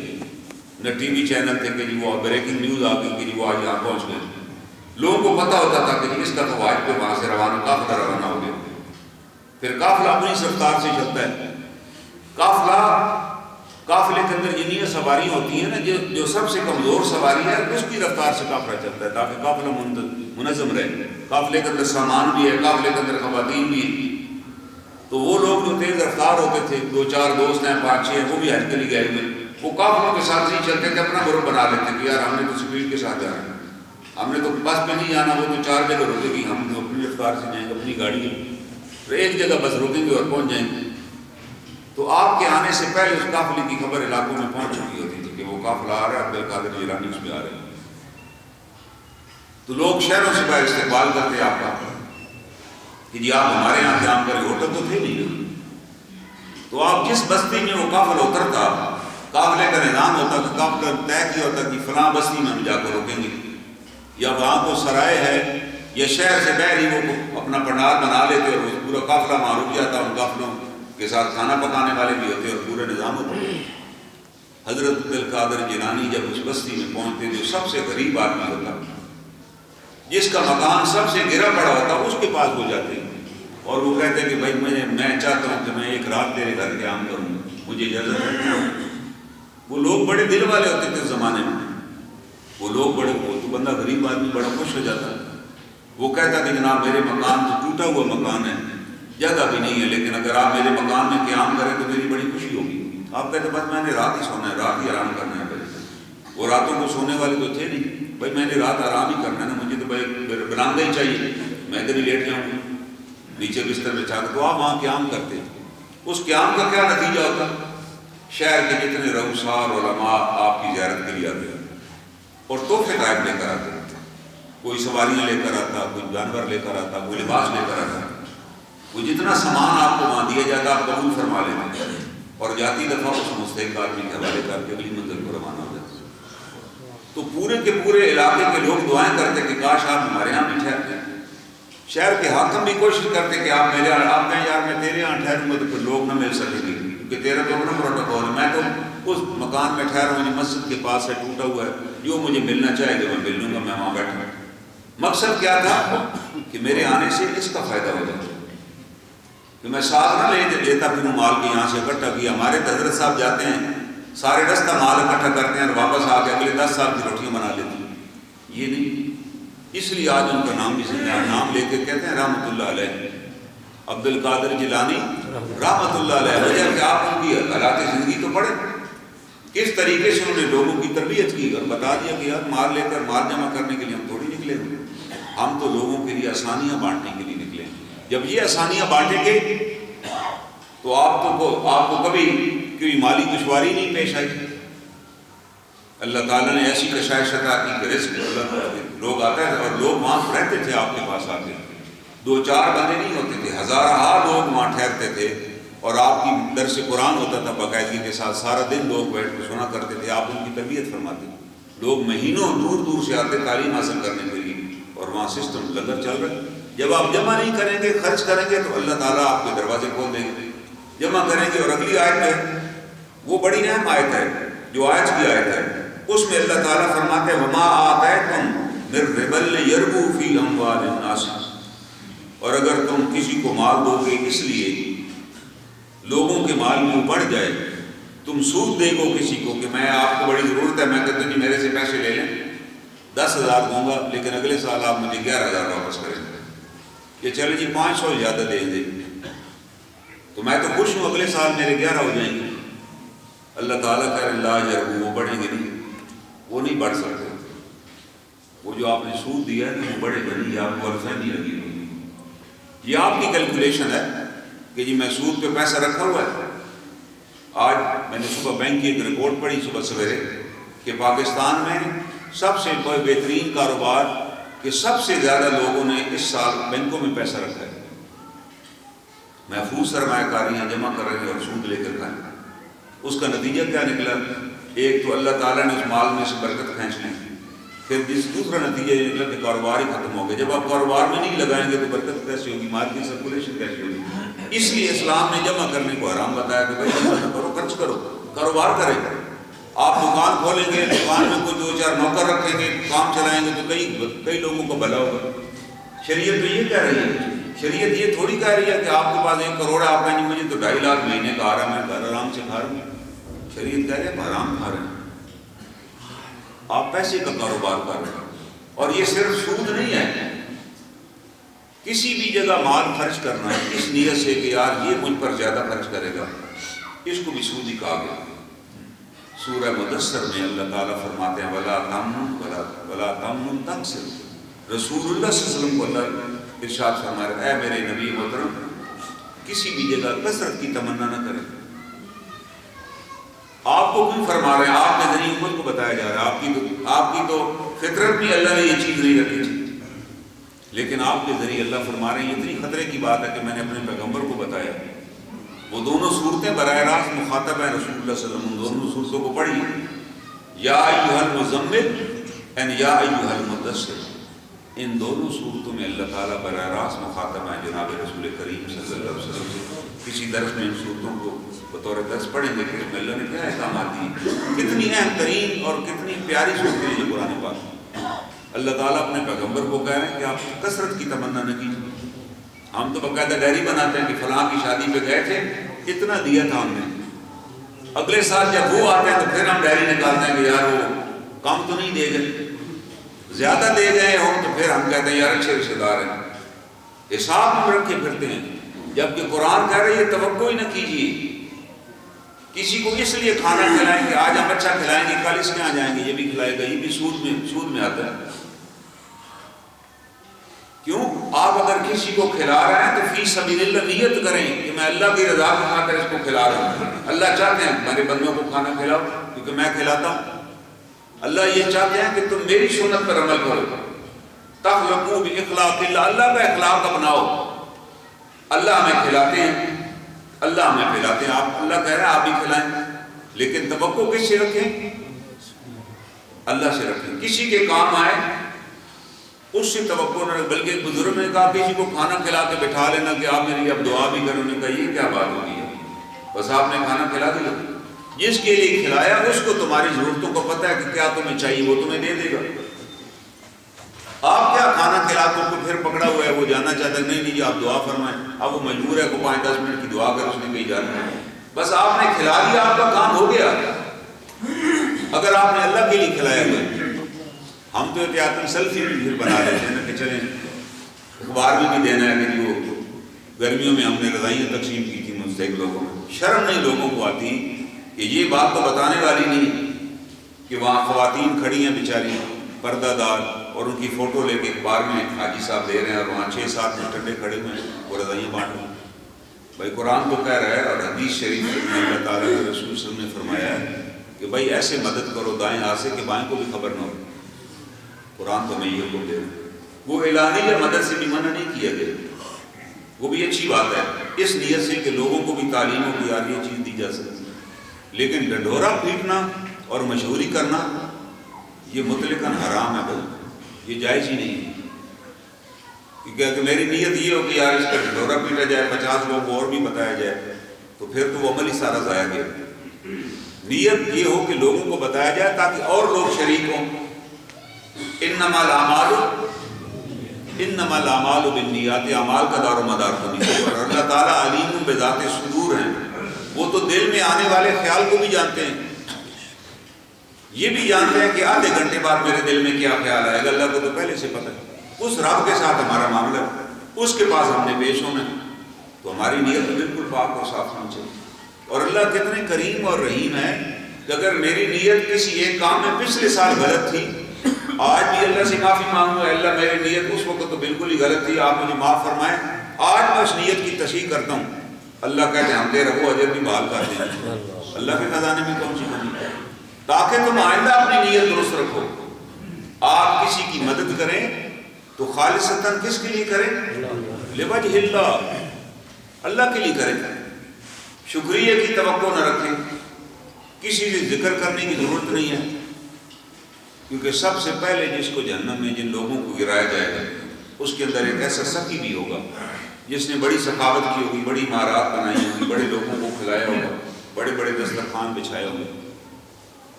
نہ ٹی وی چینل تھے کہ جی وہ بریکنگ نیوز آ گئی کہ جی وہ آج یہاں پہنچ گئے. لوگوں کو پتہ ہوتا تھا کہ جی اس کا فوائد پہ وہاں سے روانہ قافلہ روانہ ہو گیا. پھر قافلہ اپنی رفتار سے چلتا ہے. قافلے کے اندر جتنی سواریاں ہوتی ہیں نا، جو سب سے کمزور سواری ہے اس کی رفتار سے قافلہ چلتا ہے تاکہ قافلہ منظم رہے. قافلے کے اندر سامان بھی ہے، قافلے کے اندر خواتین بھی ہیں. تو وہ لوگ جو تیز رفتار ہوتے تھے، 2-4 دوست ہیں، 5-6 ہیں، وہ بھی حج کے لیے گئے ہوئے، وہ قافلوں کے ساتھ نہیں چلتے تھے، اپنا گروپ بنا لیتے کہ یار ہم نے تو سپیڈ کے ساتھ جانا ہے، ہم نے تو بس پہ نہیں جانا. وہ تو 4 جگہ روکے گی، ہم تو اپنی رفتار سے جائیں گے، اپنی گاڑی ہے، پھر ایک جگہ بس روکیں گے اور پہنچ جائیں گے. تو آپ کے آنے سے پہلے اس قافلے کی خبر علاقوں میں پہنچ چکی ہوتی تھی کہ وہ قافلہ آ رہا ہے، عبد القادر جیلانی اس میں آ رہے ہیں. تو لوگ شہروں سے باہر استقبال کرتے آپ کا کہ جی آپ ہمارے یہاں قیام کریں. ہوٹل تو تھے نہیں. تو آپ جس بستی میں وہ قافلہ اترتا، قافلے کا نظام ہوتا کہ قافلہ طے کیا ہوتا کہ فلاں بستی میں ہم جا کر روکیں گے، یا وہاں کو سرائے ہے یا شہر سے باہر ہی وہ اپنا پنڈال بنا لیتے اور پورا قافلہ وہاں رک جاتا. ان قافلوں کے ساتھ کھانا پکانے والے بھی ہوتے اور پورا نظام ہوتا. حضرت عبد القادر جیلانی جب اس بستی میں پہنچتے جو سب سے غریب آدمی ہوتا، جس کا مکان سب سے گرا پڑا ہوتا، اس کے پاس ہو جاتے اور وہ کہتے کہ بھائی میں چاہتا ہوں کہ میں ایک رات تیرے گھر قیام کروں، مجھے اجازت ہے. وہ لوگ بڑے دل والے ہوتے تھے اس زمانے میں. وہ لوگ بڑے، وہ تو بندہ غریب آدمی بڑا خوش ہو جاتا. وہ کہتا کہ جناب میرے مکان تو ٹوٹا ہوا مکان ہے، جگہ بھی نہیں ہے، لیکن اگر آپ میرے مکان میں قیام کریں تو میری بڑی خوشی ہوگی. آپ کہتے بس میں نے رات ہی سونا ہے، رات ہی آرام کرنا ہے. بھائی وہ راتوں کو سونے والے تو تھے نہیں. بھائی میں نے رات آرام ہی کرنا ہے نا، مجھے تو بھائی برآمدہ ہی چاہیے، میں ادھر ہی لیٹ جاؤں گا نیچے بستر میں چاہ. تو آپ وہاں قیام کرتے. اس قیام کا کیا نتیجہ ہوتا؟ شہر کے جتنے رؤساء علماء آپ کی زیارت کے لیے آتے اور تحفے غائب لے کر آتے. کوئی سواریاں لے کر آتا، کوئی جانور لے کر آتا، کوئی لباس لے کر آتا. وہ جتنا سامان آپ کو وہاں دیا جاتا آپ قبول فرما لیتے اور جاتی دفعہ اس مستحق آدمی کے حوالے کر کے اگلی منزل کو روانہ ہو جاتے. تو پورے کے پورے علاقے کے لوگ دعائیں کرتے کہ کاش آپ ہمارے یہاں بھی ٹھہرتے. شہر کے حاکم بھی کوشش کرتے کہ آپ میرے یہاں، آپ کہیں یار میں تیرے یہاں ٹھہروں گا تو پھر لوگ نہ مل سکیں گے کیونکہ تیرا تو اپنا پروٹوکول ہے. میں تو اس مکان میں ٹھہرا ہوں، مسجد کے پاس ہے، ٹوٹا ہوا ہے، جو مجھے ملنا چاہے گا میں مل لوں گا، میں وہاں بیٹھا ہوں. مقصد کیا تھا کہ میرے آنے سے اس کا فائدہ ہو جائے کہ میں ساتھ نہ لیتا پھروں مال کے یہاں سے اکٹھا کیا. ہمارے حضرت صاحب جاتے ہیں سارے رستہ مال اکٹھا کرتے ہیں اور واپس آ کے اگلے 10 سال کی روٹیاں بنا لیتے ہیں. یہ نہیں. اس لیے آج ان کا نام بھی نام لے کے کہتے ہیں رحمۃ اللہ علیہ، عبد القادر جیلانی رحمۃ اللہ علیہ. وجہ کہ آپ ان کی حالات زندگی تو پڑھیں کس طریقے سے انہوں نے لوگوں کی تربیت کی اور بتا دیا کہ یار مال لے کر مال جمع کرنے کے لیے ہم تھوڑی نکلے ہیں، ہم تو لوگوں کے لیے آسانیاں بانٹنے کے لیے نکلے ہیں. جب یہ آسانیاں بانٹیں گے تو آپ کو کبھی کوئی مالی دشواری نہیں پیش آئی. اللہ تعالیٰ نے ایسی کشائش عطا کی کہ رزق لوگ آتے تھے اور لوگ وہاں رہتے تھے آپ کے پاس آ کے. 2-4 بندے نہیں ہوتے تھے، ہزارہ لوگ وہاں ٹھہرتے تھے اور آپ کی درس قرآن ہوتا تھا باقاعدگی کے ساتھ. سارا دن لوگ بیٹھ کے سنا کرتے تھے، آپ ان کی تربیت فرماتے تھے. لوگ مہینوں دور دور سے آتے تعلیم حاصل کرنے کے لیے اور وہاں سسٹم لنگر چل رہا ہے. جب آپ جمع نہیں کریں گے، خرچ کریں گے تو اللہ تعالیٰ آپ کے دروازے کھول دیں گے. جمع کریں گے. اور اگلی آیت ہے، وہ بڑی اہم آیت ہے جو آج کی آیت ہے، اس میں اللہ تعالیٰ فرماتے ہیں وما آتیتم من ربا لیربو فی اموال الناس. اور اگر تم کسی کو مال دو گے اس لیے لوگوں کے مال میں بڑھ جائے، تم سود دے گو کسی کو کہ میں آپ کو بڑی ضرورت ہے، میں کہتا ہوں جی میرے سے پیسے لے لیں، 10,000 دوں گا لیکن اگلے سال آپ مجھے 11,000 واپس کریں گے. کہ چلے جی 500 زیادہ دیں گے تو میں تو خوش ہوں، اگلے سال میرے 11 ہو جائیں گے. اللہ تعالیٰ کہہ رہے لا یربو، وہ بڑھیں گے نہیں، وہ نہیں بڑھ سکتے. وہ جو آپ نے سود دیا ہے وہ بڑھے گا نہیں، آپ کو الفا نہیں لگی ہوگی. یہ آپ کی کیلکولیشن ہے کہ جی میں سود پہ پیسہ رکھا ہوا ہے. آج میں نے صبح بینک کی ایک رپورٹ پڑھی صبح سویرے کہ پاکستان میں سب سے بہترین کاروبار کہ سب سے زیادہ لوگوں نے اس سال بینکوں میں پیسہ رکھا ہے. محفوظ سرمایہ کاریاں جمع کر رہے ہیں اور سود لے کر کھائیں. اس کا نتیجہ کیا نکلا؟ ایک تو اللہ تعالیٰ نے اس مال میں سے برکت کھینچ لی، پھر دوسرا نتیجہ یہ نکلا کہ کاروبار ہی ختم ہو گیا. جب آپ کاروبار میں نہیں لگائیں گے تو برکت کیسے ہوگی، مال کی سرکولیشن کیسے ہوگی؟ اس لیے اسلام نے جمع کرنے کو حرام بتایا کہ بھائی جمع نہ کرو، خرچ کرو، کاروبار کریں. آپ دکان کھولیں گے، دکان میں کوئی 2-4 نوکر رکھیں گے، کام چلائیں گے تو کئی لوگوں کو بھلا ہوگا. شریعت تو یہ کہہ رہی ہے، شریعت یہ تھوڑی کہہ رہی ہے کہ آپ کے پاس 1 کروڑ ہے، آپ کہیں مجھے تو 2.5 لاکھ مہینے کا آ رہا ہے، میں گھر آرام سے کھا رہا ہوں. شریعت کہہ رہے ہیں حرام کھا رہے ہیں، آپ پیسے کا کاروبار کر رہے ہیں. اور یہ صرف سود نہیں ہے، کسی بھی جگہ مال خرچ کرنا ہے اس نیت سے کہ یار یہ مجھ پر زیادہ خرچ کرے گا، اس کو بھی سود ہی کہا گیا. سورہ مدثر میں اللہ تعالیٰ فرماتے ہیں ولا تمنن تکثر. رسول اللہ صلی اللہ علیہ وسلم کو اللہ ارشاد فرما رہا ہے اے میرے نبی محترم کسی بھی جگہ کثرت کی تمنا نہ کریں. آپ کو کیوں فرما رہے ہیں؟ آپ کے ذریعے امت کو بتایا جا رہا ہے. آپ کی تو فطرت میں اللہ نے یہ چیز نہیں رکھی تھی، لیکن آپ کے ذریعے اللہ فرما رہے ہیں اتنی خطرے کی بات ہے کہ میں نے اپنے پیغمبر کو بتایا. وہ دونوں صورتیں براہ راست مخاطب ہیں رسول اللہ صلی اللہ علیہ وسلم. دونوں صورتوں کو پڑھی، یا ایھا المزمل اینڈ یا ایھا المدثر. ان دونوں صورتوں میں اللہ تعالیٰ براہ راست مخاطب ہیں جناب رسول کریم صلی اللہ علیہ وسلم سے. کسی درس میں ان صورتوں کو بطور درس پڑھیں گے کہ اس میں اللہ نے کیا احکامات دی، کتنی اہم ترین اور کتنی پیاری صورتیں ہیں یہ قرآن پاک. اللہ تعالیٰ اپنے پیغمبر کو کہہ رہے ہیں کہ آپ کثرت کی تمنا نہ کیجیے. ہم تو باقاعدہ ڈائری بناتے ہیں کہ فلاں کی شادی پہ گئے تھے، اتنا دیا تھا ہم نے. اگلے سال جب وہ آتے ہیں تو پھر ہم ڈائری نکالتے ہیں کہ یار وہ کم تو نہیں دے گئے، زیادہ دے گئے ہوں تو پھر ہم کہتے ہیں یار اچھے رشتے دار ہیں، حساب میں رکھ کے پھرتے ہیں. جبکہ قرآن کہہ رہے یہ توقع ہی نہ کیجیے. کسی کو اس لیے کھانا کھلائیں گے، آج ہم اچھا کھلائیں گے کل اس کے یہاں جائیں گے یہ بھی کھلائے گا، یہ بھی سود میں آتا ہے. کیوں؟ آپ اگر کسی کو کھلا رہے ہیں تو فی سبیل اللہ نیت کریں کہ میں اللہ کی رضا کی خاطر اس کو کھلا رہا ہوں. اللہ چاہتے ہیں میرے بندوں کو کھانا کھلاؤ کیونکہ میں کھلاتا ہوں. اللہ یہ چاہتے ہیں کہ تم میری سنت پر عمل کرو. تخلقوا باخلاق اللہ، اللہ کا اخلاق اپناؤ. اللہ ہمیں کھلاتے ہیں، اللہ ہمیں کھلاتے ہیں. آپ اللہ کہہ رہے ہیں آپ بھی کھلائیں، لیکن توقع کس سے رکھیں؟ اللہ سے رکھیں. کسی کے کام آئے اس سے توقع نہ رکھیں. بلکہ بزرگ نے کہا کسی کو کھانا کھلا کے بٹھا لینا کہ آپ میرے لیے اب دعا بھی کرو. نے کہا یہ کیا بات ہوگی ہے، بس آپ نے کھانا کھلا دیا. جس کے لیے کھلایا اس کو تمہاری ضرورتوں کو پتہ ہے کہ کیا تمہیں چاہیے، وہ تمہیں دے دے گا. آپ کیا کھانا کھلا کے اس کو پھر پکڑا ہوا ہے، وہ جانا چاہتا ہے نہیں جی آپ دعا فرمائیں. اب وہ مجبور ہے کہ 5-10 منٹ کی دعا کر، اس نے کہیں جانا ہے. بس آپ نے کھلا دیا، آپ کا کام ہو گیا. اگر آپ نے اللہ کے لیے کھلایا ہوا، ہم تو احتیاطاً سیلفی بھی پھر بنا لیتے ہیں کہ چلیں اخبار میں بھی دینا ہے کہ وہ گرمیوں میں ہم نے رضائیاں تقسیم کی تھی مستحق لوگوں میں. شرم نہیں لوگوں کو آتی کہ یہ بات تو بتانے والی نہیں کہ وہاں خواتین کھڑی ہیں بیچاری پردہ دار اور ان کی فوٹو لے کے اخبار میں حاجی صاحب دے رہے ہیں اور وہاں 6-7 ٹنڈے کھڑے ہوئے ہیں وہ رضائیاں بانٹ رہے ہیں. بھائی قرآن تو کہہ رہا ہے اور حدیث شریف میں اللہ تعالیٰ کے رسول صلی اللہ علیہ وسلم نے فرمایا ہے کہ بھائی ایسے مدد کرو دائیں ہاتھ سے کہ بائیں کو بھی خبر نہ ہو. قرآن تو میں یہ حکم دے رہا ہوں. وہ اعلانیہ مدد سے بھی منع نہیں کیا گیا, وہ بھی اچھی بات ہے اس نیت سے کہ لوگوں کو بھی تعلیم و یار یہ چیز دی جا سکتی. لیکن ڈنڈورا پیٹنا اور مشہوری کرنا یہ مطلقاً حرام ہے بھائی, یہ جائز ہی نہیں ہے. کیونکہ اگر میری نیت یہ ہو کہ یار اس کا ڈنڈورا پیٹا جائے, 50 لوگوں کو اور بھی بتایا جائے, تو پھر تو وہ عمل ہی سارا ضائع گیا. نیت یہ ہو کہ لوگوں کو بتایا جائے تاکہ اور لوگ شریک ہوں. انما الاعمال بالنیات, اعمال کا دار و مدار تو نہیں. اور اللہ تعالیٰ علیم بذات صدور ہیں, وہ تو دل میں آنے والے خیال کو بھی جانتے ہیں. یہ بھی جانتے ہیں کہ آدھے گھنٹے بعد میرے دل میں کیا خیال آئے گا, اللہ کو تو پہلے سے پتہ ہے. اس رب کے ساتھ ہمارا معاملہ ہے, اس کے پاس ہم نے پیش ہونا ہے, تو ہماری نیت بالکل پاک اور صاف ہونی چاہیے. اور اللہ کتنے کریم اور رحیم ہے کہ اگر میری نیت کسی ایک کام میں پچھلے سال غلط تھی, آج بھی اللہ سے معافی مانگوں, اللہ میری نیت اس وقت تو بالکل ہی غلط تھی, آپ مجھے معاف فرمائیں, آج میں اس نیت کی تصحیح کرتا ہوں. اللہ کہتے ہیں ہم تیرا وہ اجر بھی بحال کر دیں گے. اللہ کے خزانے میں کون سی کمی ہے, تاکہ تم آئندہ اپنی نیت درست رکھو. آپ کسی کی مدد کریں تو خالصتاً کس کے لیے کریں؟ لوجہ اللہ, اللہ کے لیے کریں. شکریہ کی توقع نہ رکھیں, کسی سے ذکر کرنے کی ضرورت نہیں ہے, کیونکہ سب سے پہلے جس کو جہنم میں جن لوگوں کو گرایا جائے گا اس کے اندر ایک ایسا سخی بھی ہوگا جس نے بڑی سخاوت کی ہوگی, بڑی عمارات بنائی ہوگی, بڑے لوگوں کو کھلایا ہوگا, بڑے بڑے دسترخوان بچھائے ہوں گے.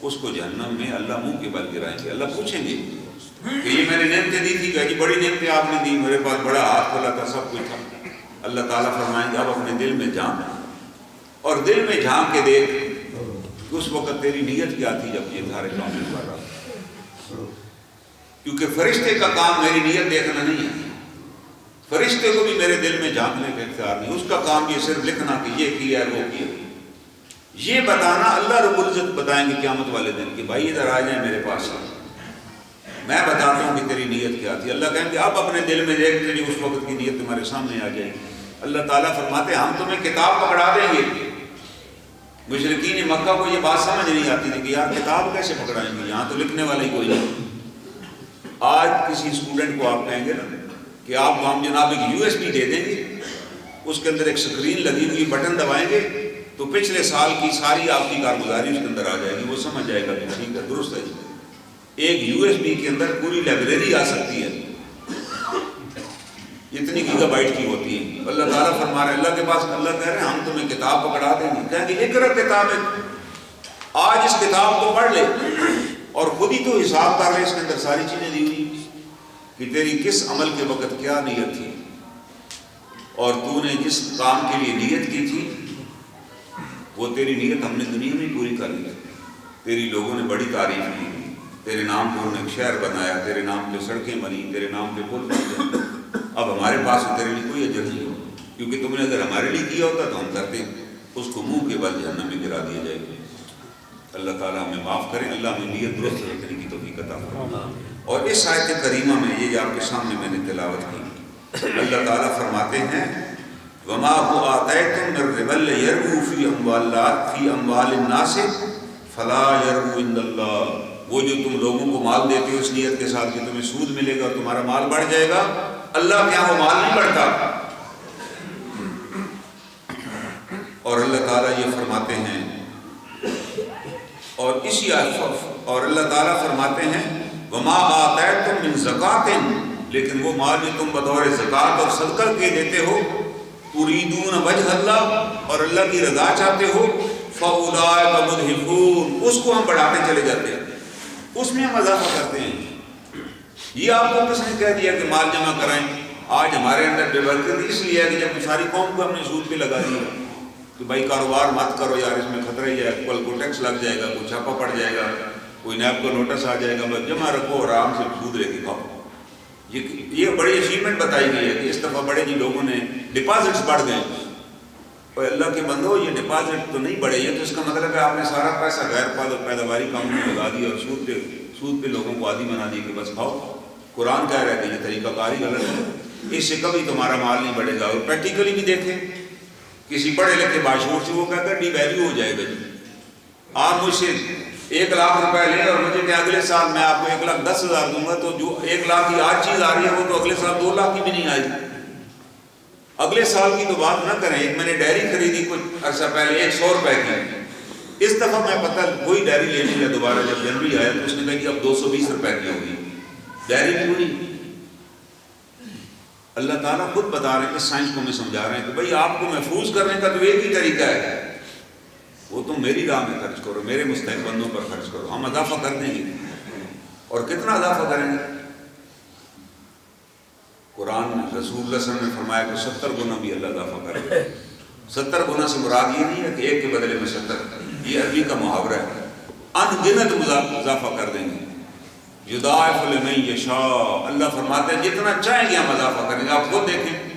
اس کو جہنم میں اللہ منہ کے بل گرائیں گے. اللہ پوچھیں گے کہ یہ میں نے نعمتیں دی تھی, کہ جی بڑی نعمتیں آپ نے دی, میرے پاس بڑا ہاتھ کھلا تھا, سب کچھ تھا. اللہ تعالیٰ فرمائیں گے اب اپنے دل میں جھانک, اور دل میں جھانک کے دیکھ کہ اس وقت تیری نیت کیا تھی جب یہ سارے کام کر رہا. کیونکہ فرشتے کا کام میری نیت دیکھنا نہیں ہے, فرشتے کو بھی میرے دل میں جھانکنے کا اختیار نہیں. اس کا کام یہ صرف لکھنا کہ یہ کیا وہ کیا, یہ بتانا اللہ رب العزت بتائیں گے قیامت والے دن کہ بھائی ادھر آ جائیں میرے پاس, میں بتاتا ہوں کہ تیری نیت کیا تھی. اللہ کہیں گے آپ اپنے دل میں دیکھ لیجیے, اس وقت کی نیت تمہارے سامنے آ جائے گی. اللہ تعالیٰ فرماتے ہیں ہم تمہیں کتاب پکڑا دیں گے. مشرکین مکہ کو یہ بات سمجھ نہیں آتی تھی کہ یار کتاب کیسے پکڑائیں گے, یہاں تو لکھنے والا ہی کوئی نہیں. آج کسی اسٹوڈنٹ کو آپ کہیں گے نا کہ آپ کو ہم جناب ایک USB دے دیں گے, اس کے اندر ایک سکرین لگی ہوئی, بٹن دبائیں گے تو پچھلے سال کی ساری آپ کی کارگزاری اس کے اندر آ جائے گی. وہ سمجھ جائے گا کہ ٹھیک ہے, درست ہے. ایک USB کے اندر پوری لائبریری آ سکتی ہے, اتنی گیگا بائٹ کی ہوتی ہے. اللہ تعالیٰ فرما رہے ہیں, اللہ کے پاس اللہ کہہ رہے ہیں ہم تمہیں کتاب پکڑا دیں گے. کہیں گے اقرا کتاب ہے, آج اس کتاب کو پڑھ لے, اور خود ہی تو حساب کر رہے, اس کے اندر ساری چیزیں دی ہوئی کہ تیری کس عمل کے وقت کیا نیت تھی, اور تو نے جس کام کے لیے نیت کی تھی وہ تیری نیت ہم نے دنیا میں پوری کر لی. تیری لوگوں نے بڑی تعریف کی, تیرے نام پہ انہوں نے ایک شہر بنایا, تیرے نام پہ سڑکیں بنی, تیرے نام پہ پل بن گئے. اب ہمارے پاس تیرے لیے کوئی اجر نہیں ہو, کیونکہ تم نے اگر ہمارے لیے کیا ہوتا تو ہم کرتے, اس کو منہ کے بل جہنم میں گرا دیا جائے گا. اللہ تعالیٰ ہمیں معاف کریں, اللہ ہمیں نیت درست رکھنے کی توفیق عطا فرمائے. اور اس آیت کریمہ میں یہ جو آپ کے سامنے میں نے تلاوت کی, اللہ تعالیٰ فرماتے ہیں وما آتیتم من ربا یربو فی اموال الناس فلا یربو عند اللہ. وہ جو تم لوگوں کو مال دیتے ہو اس نیت کے ساتھ کہ تمہیں سود ملے گا اور تمہارا مال بڑھ جائے گا, اللہ کے یہاں وہ مال نہیں بڑھتا. اور اللہ تعالیٰ یہ فرماتے ہیں, اور اسی اور اللہ تعالیٰ فرماتے ہیں وما آتیتم من زکات, لیکن وہ مال جو تم بطور زکات اور صدقہ کے دیتے ہو تریدون وجہ اللہ, اور اللہ کی رضا چاہتے ہو, فاولئک مضعفون, اس کو ہم بڑھاتے چلے جاتے ہیں, اس میں ہم اضافہ کرتے ہیں. یہ آپ کو کس نے کہہ دیا کہ مال جمع کرائیں؟ آج ہمارے اندر بے برکتی اس لیے ہے کہ جب ساری قوم کو ہم نے سود پہ لگا دیا کہ بھائی کاروبار مت کرو یار, اس میں خطرہ ہی ہے, کل کو ٹیکس لگ جائے گا, کوئی چھاپا پڑ جائے گا, کوئی نیب کو نوٹس آ جائے گا, بس جمع رکھو آرام سے سود لے کے کھاؤ. یہ بڑی اچیومنٹ بتائی گئی ہے کہ اس دفعہ بڑے جی لوگوں نے ڈپازٹس بڑھ گئے. اور اللہ کے بندو, یہ ڈپازٹ تو نہیں بڑھے, یہ تو اس کا مطلب ہے آپ نے سارا پیسہ غیر پیداواری کاموں میں لگا دیا اور سود پہ لوگوں کو عادی بنا دی کہ بس کھاؤ. قرآن کہہ رہا ہے کہ یہ طریقہ کار ہی غلط ہے, اس سے کبھی تمہارا مال نہیں بڑھے گا. اور پریکٹیکلی بھی دیکھیں, کسی پڑھے لکھے باشعور سے وہ کہہ کر ڈی ویلیو ہو جائے گا جی, آپ مجھ سے 1,00,000 روپے لیں اور مجھے کہ اگلے سال میں آپ کو 1,10,000 دوں گا، تو جو 1,00,000 کی آج چیز آ رہی ہے وہ تو اگلے سال 2,00,000 کی بھی نہیں آئی۔ اگلے سال کی تو بات نہ کریں۔ ایک میں نے ڈائری خریدی کچھ عرصہ پہلے 100 روپے کی، اس دفعہ میں پتہ وہی ڈائری لینے گیا دوبارہ، جب جنوری آیا تو اس نے کہا کہ اب 220 روپے کی ہوگی ڈائری بھی ہوئی۔ اللہ تعالیٰ خود بتا رہے ہیں کہ سائنس کو میں سمجھا رہے ہیں کہ بھائی آپ کو محفوظ کرنے کا تو ایک ہی طریقہ ہے، وہ تم میری راہ میں خرچ کرو، میرے مستحق بندوں پر خرچ کرو، ہم اضافہ کر دیں گے۔ اور کتنا اضافہ کریں گے؟ قرآن میں رسول اللہ صلی اللہ علیہ وسلم نے فرمایا کہ 70 گنا بھی اللہ اضافہ کرے گا۔ 70 گنا سے مراد یہ نہیں ہے کہ ایک کے بدلے میں 70، یہ عربی کا محاورہ ہے، ان گنت اضافہ کر دیں گے۔ یضاعف لمن یشاء، اللہ فرماتے ہیں جتنا چاہیں گے ہم اضافہ کریں گے۔ آپ خود دیکھیں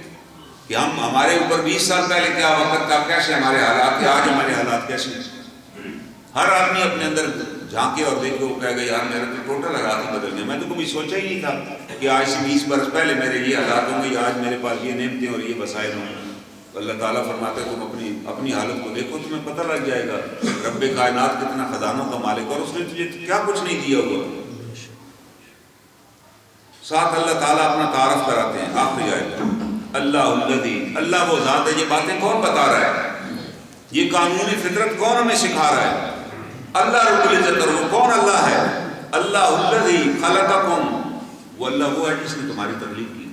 کہ ہمارے اوپر 20 سال پہلے کیا وقت تھا، کیسے ہمارے حالات تھے، آج ہمارے حالات کیسے ہیں۔ ہر آدمی اپنے اندر جھانکے اور دیکھے، وہ کہے گا یار میرا تو ٹوٹل حالات ہی بدل گئے، میں تو کبھی سوچا ہی نہیں تھا کہ آج سے 20 برس پہلے میرے یہ حالات ہوں گے، آج میرے پاس یہ نعمتیں اور یہ وسائل ہوں گے۔ اللہ تعالیٰ فرماتے ہیں تم اپنی حالت کو دیکھو، تمہیں پتہ لگ جائے گا رب کائنات کتنا خزانوں کا مالک، اور اس نے تجھے کیا کچھ نہیں دیا ہوا۔ ساتھ اللہ تعالیٰ اپنا تعارف کراتے ہیں آخری آیت میں، اللہ الذی، اللہ وہ ذات ہے۔ یہ باتیں کون بتا رہا ہے؟ یہ قانونی فطرت کون ہمیں سکھا رہا ہے؟ اللہ رب العزت، اور وہ کون اللہ ہے؟ اللہ الذی خلقکم، وہ اللہ وہ ہے جس نے تمہاری تخلیق کی۔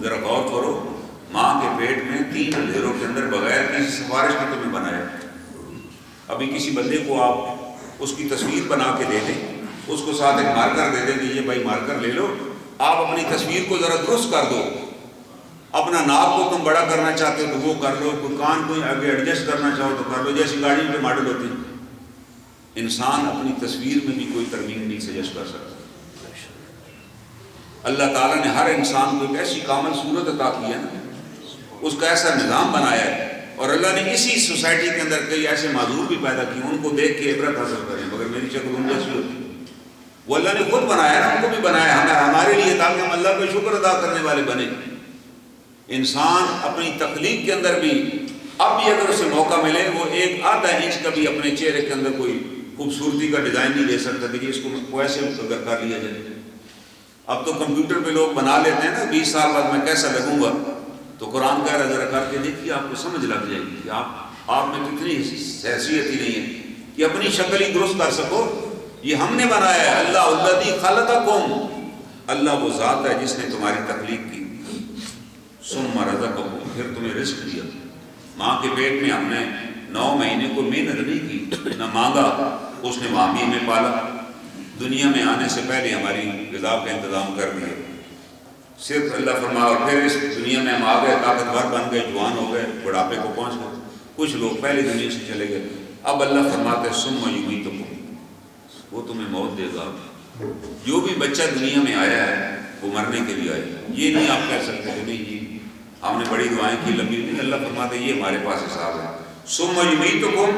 ذرا غور کرو، ماں کے پیٹ میں 3 اندھیروں کے اندر بغیر کسی سفارش کے تمہیں بنایا۔ ابھی کسی بندے کو آپ اس کی تصویر بنا کے دے دیں، اس کو ساتھ ایک مارکر دے دیں کہ یہ بھائی مارکر لے لو، آپ اپنی تصویر کو ذرا درست کر دو۔ اپنا ناک کو تم بڑا کرنا چاہتے ہو تو وہ کر لو، کوئی کان کو آگے ایڈجسٹ کرنا چاہو تو کر لو، جیسی گاڑیوں کے ماڈل ہوتے ہیں۔ انسان اپنی تصویر میں بھی کوئی ترمیم نہیں سجیسٹ کر سکتا۔ اللہ تعالیٰ نے ہر انسان کو ایک ایسی کامل صورت عطا کی ہے نا، اس کا ایسا نظام بنایا ہے، اور اللہ نے اسی سوسائٹی کے اندر کئی ایسے معذور بھی پیدا کیے، ان کو دیکھ کے عبرت حاصل کریں، مگر میری شکل ان جیسی ہوتی۔ وہ اللہ نے خود بنایا نا، ان کو بھی بنایا ہمارے لیے، تاکہ ہم اللہ کا شکر ادا کرنے والے بنے۔ انسان اپنی تخلیق کے اندر بھی اب بھی اگر اسے موقع ملے، وہ 1/2 انچ کا بھی اپنے چہرے کے اندر کوئی خوبصورتی کا ڈیزائن نہیں دے سکتا کہ اس کو ایسے اگر کر لیا جائے۔ اب تو کمپیوٹر پہ لوگ بنا لیتے ہیں نا 20 سال بعد میں کیسا لگوں گا، تو قرآن کہہ رہا ذرا کر کے دیکھیے، آپ کو سمجھ لگ جائے گی کہ آپ میں تو اتنی حیثیت ہی نہیں ہے کہ اپنی شکل ہی درست کر سکو۔ یہ ہم نے بنایا ہے، اللہ الذی خلقکم، اللہ وہ ذات ہے جس نے تمہاری تخلیق کی، ثم رزقکم، پھر تمہیں رزق دیا۔ ماں کے پیٹ میں ہم نے 9 مہینے کو محنت نہیں کی، نہ مانگا، اس نے وہاں بھی ہمیں پالا، دنیا میں آنے سے پہلے ہماری غذا کا انتظام کر دیا۔ صرف اللہ فرمایا، اور پھر اس دنیا میں ہم آ گئے، طاقتور بن گئے، جوان ہو گئے، بڑھاپے کو پہنچ گئے، کچھ لوگ پہلے دنیا سے چلے گئے۔ اب اللہ فرماتے ہیں ثم یمیتکم، وہ تمہیں موت دے گا۔ جو بھی بچہ دنیا میں آیا ہے وہ مرنے کے لیے آیا، یہ نہیں آپ کہہ سکتے کہ نہیں جی ہم نے بڑی دعائیں کی لمبی، نہیں، اللہ فرماتے ہیں یہ ہمارے پاس حساب ہے۔ ثم یمیتکم،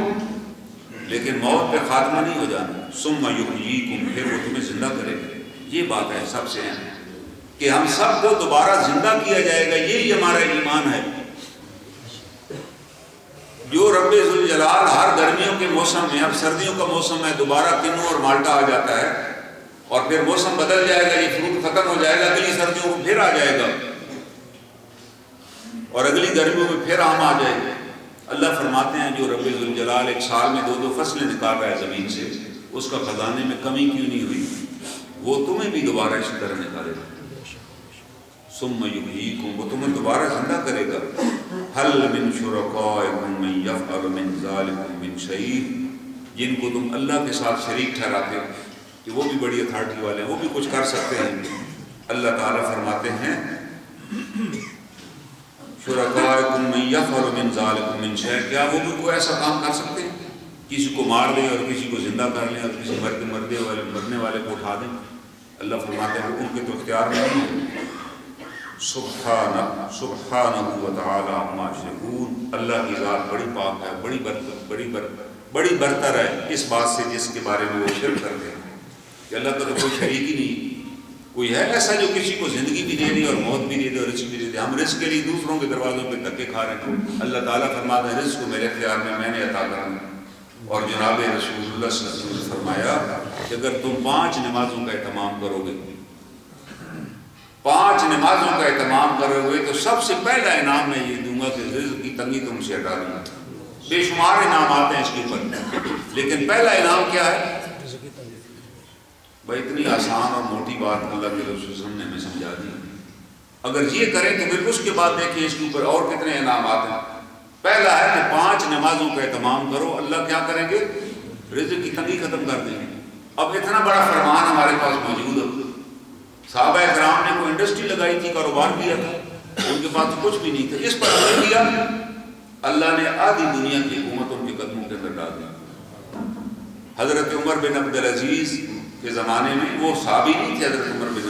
لیکن موت پہ خاتمہ نہیں ہو جانا، ثم یحییکم، پھر وہ تمہیں زندہ کرے گا۔ یہ بات ہے سب سے اہم کہ ہم سب کو دوبارہ زندہ کیا جائے گا، یہی ہمارا ایمان ہے۔ جو رب ذوالجلال ہر گرمیوں کے موسم میں، اب سردیوں کا موسم ہے، دوبارہ کنو اور مالٹا آ جاتا ہے، اور پھر موسم بدل جائے گا، یہ فروٹ ختم ہو جائے گا، اگلی سردیوں میں پھر آ جائے گا، اور اگلی گرمیوں میں پھر آم آ جائے گا۔ اللہ فرماتے ہیں جو رب ذوالجلال ایک سال میں 2 فصلیں نکال رہا ہے زمین سے، اس کا خزانے میں کمی کیوں نہیں ہوئی، وہ تمہیں بھی دوبارہ اسی طرح نکالے گا۔ ثم یحییکم، وہ تمہیں دوبارہ زندہ کرے گا۔ هل من شرکائکم من یفعل من ذلکم من شیء، جن کو تم اللہ کے ساتھ شریک ٹھہراتے ہو کہ وہ بھی بڑی اتھارٹی والے ہیں، وہ بھی کچھ کر سکتے ہیں۔ اللہ تعالیٰ فرماتے ہیں شرکائکم من یفعل من ذلکم من شیء، کیا وہ بھی کوئی ایسا کام کر سکتے ہیں، کسی کو مار دیں اور کسی کو زندہ کر لیں اور کسی مرنے والے کو اٹھا دیں؟ اللہ فرماتے ہیں ان کے تو اختیار میں نہیں ہے۔ سبحانہ و تعالی عما یشرکون، اللہ کی ذات بڑی پاک ہے، بڑی برتر ہے اس بات سے جس کے بارے میں وہ شرک کرتے ہیں کہ اللہ کا تو کوئی شریک ہی نہیں۔ کوئی ہے ایسا جو کسی کو زندگی بھی دے دے اور موت بھی دے دے اور رزق بھی دے دے؟ ہم رزق کے لیے دوسروں کے دروازوں پہ دھکے کھا رہے ہیں۔ اللہ تعالیٰ فرماتا ہے رزق کو میرے اختیار میں، میں نے عطا کرنا۔ اور جناب رسول اللہ صلی اللہ علیہ وسلم نے فرمایا کہ اگر تم 5 نمازوں کا اہتمام کرو گے، 5 نمازوں کا اہتمام کرو گے، تو سب سے پہلا انعام میں یہ دوں گا کہ رزق کی تنگی تم سے ہٹا دوں گا۔ بے شمار انعامات ہیں اس کے اوپر، لیکن پہلا انعام کیا ہے؟ بھائی اتنی آسان اور موٹی بات اللہ کے رسول صلی اللہ علیہ وسلم نے ہمیں سمجھا دی۔ اگر یہ کریں تو پھر اس کے بعد دیکھیں اس کے اوپر اور کتنے انعامات ہیں۔ پہلا ہے کہ 5 نمازوں کا اہتمام کرو، اللہ کیا کریں گے؟ رزق کی تنگی ختم کر دیں گے۔ اب اتنا بڑا فرمان ہمارے پاس موجود ہے۔ صحابہ کرام نے کوئی انڈسٹری لگائی تھی، کاروبار کیا تھا، ان کے پاس کچھ بھی نہیں تھا، اس پر عمل کیا، اللہ نے آدھی دنیا کی حکومت ان کے قدموں کے اندر ڈال دی۔ حضرت عمر بن عبدالعزیز کے زمانے میں وہ صحابی نہیں تھے، حضرت عمر بن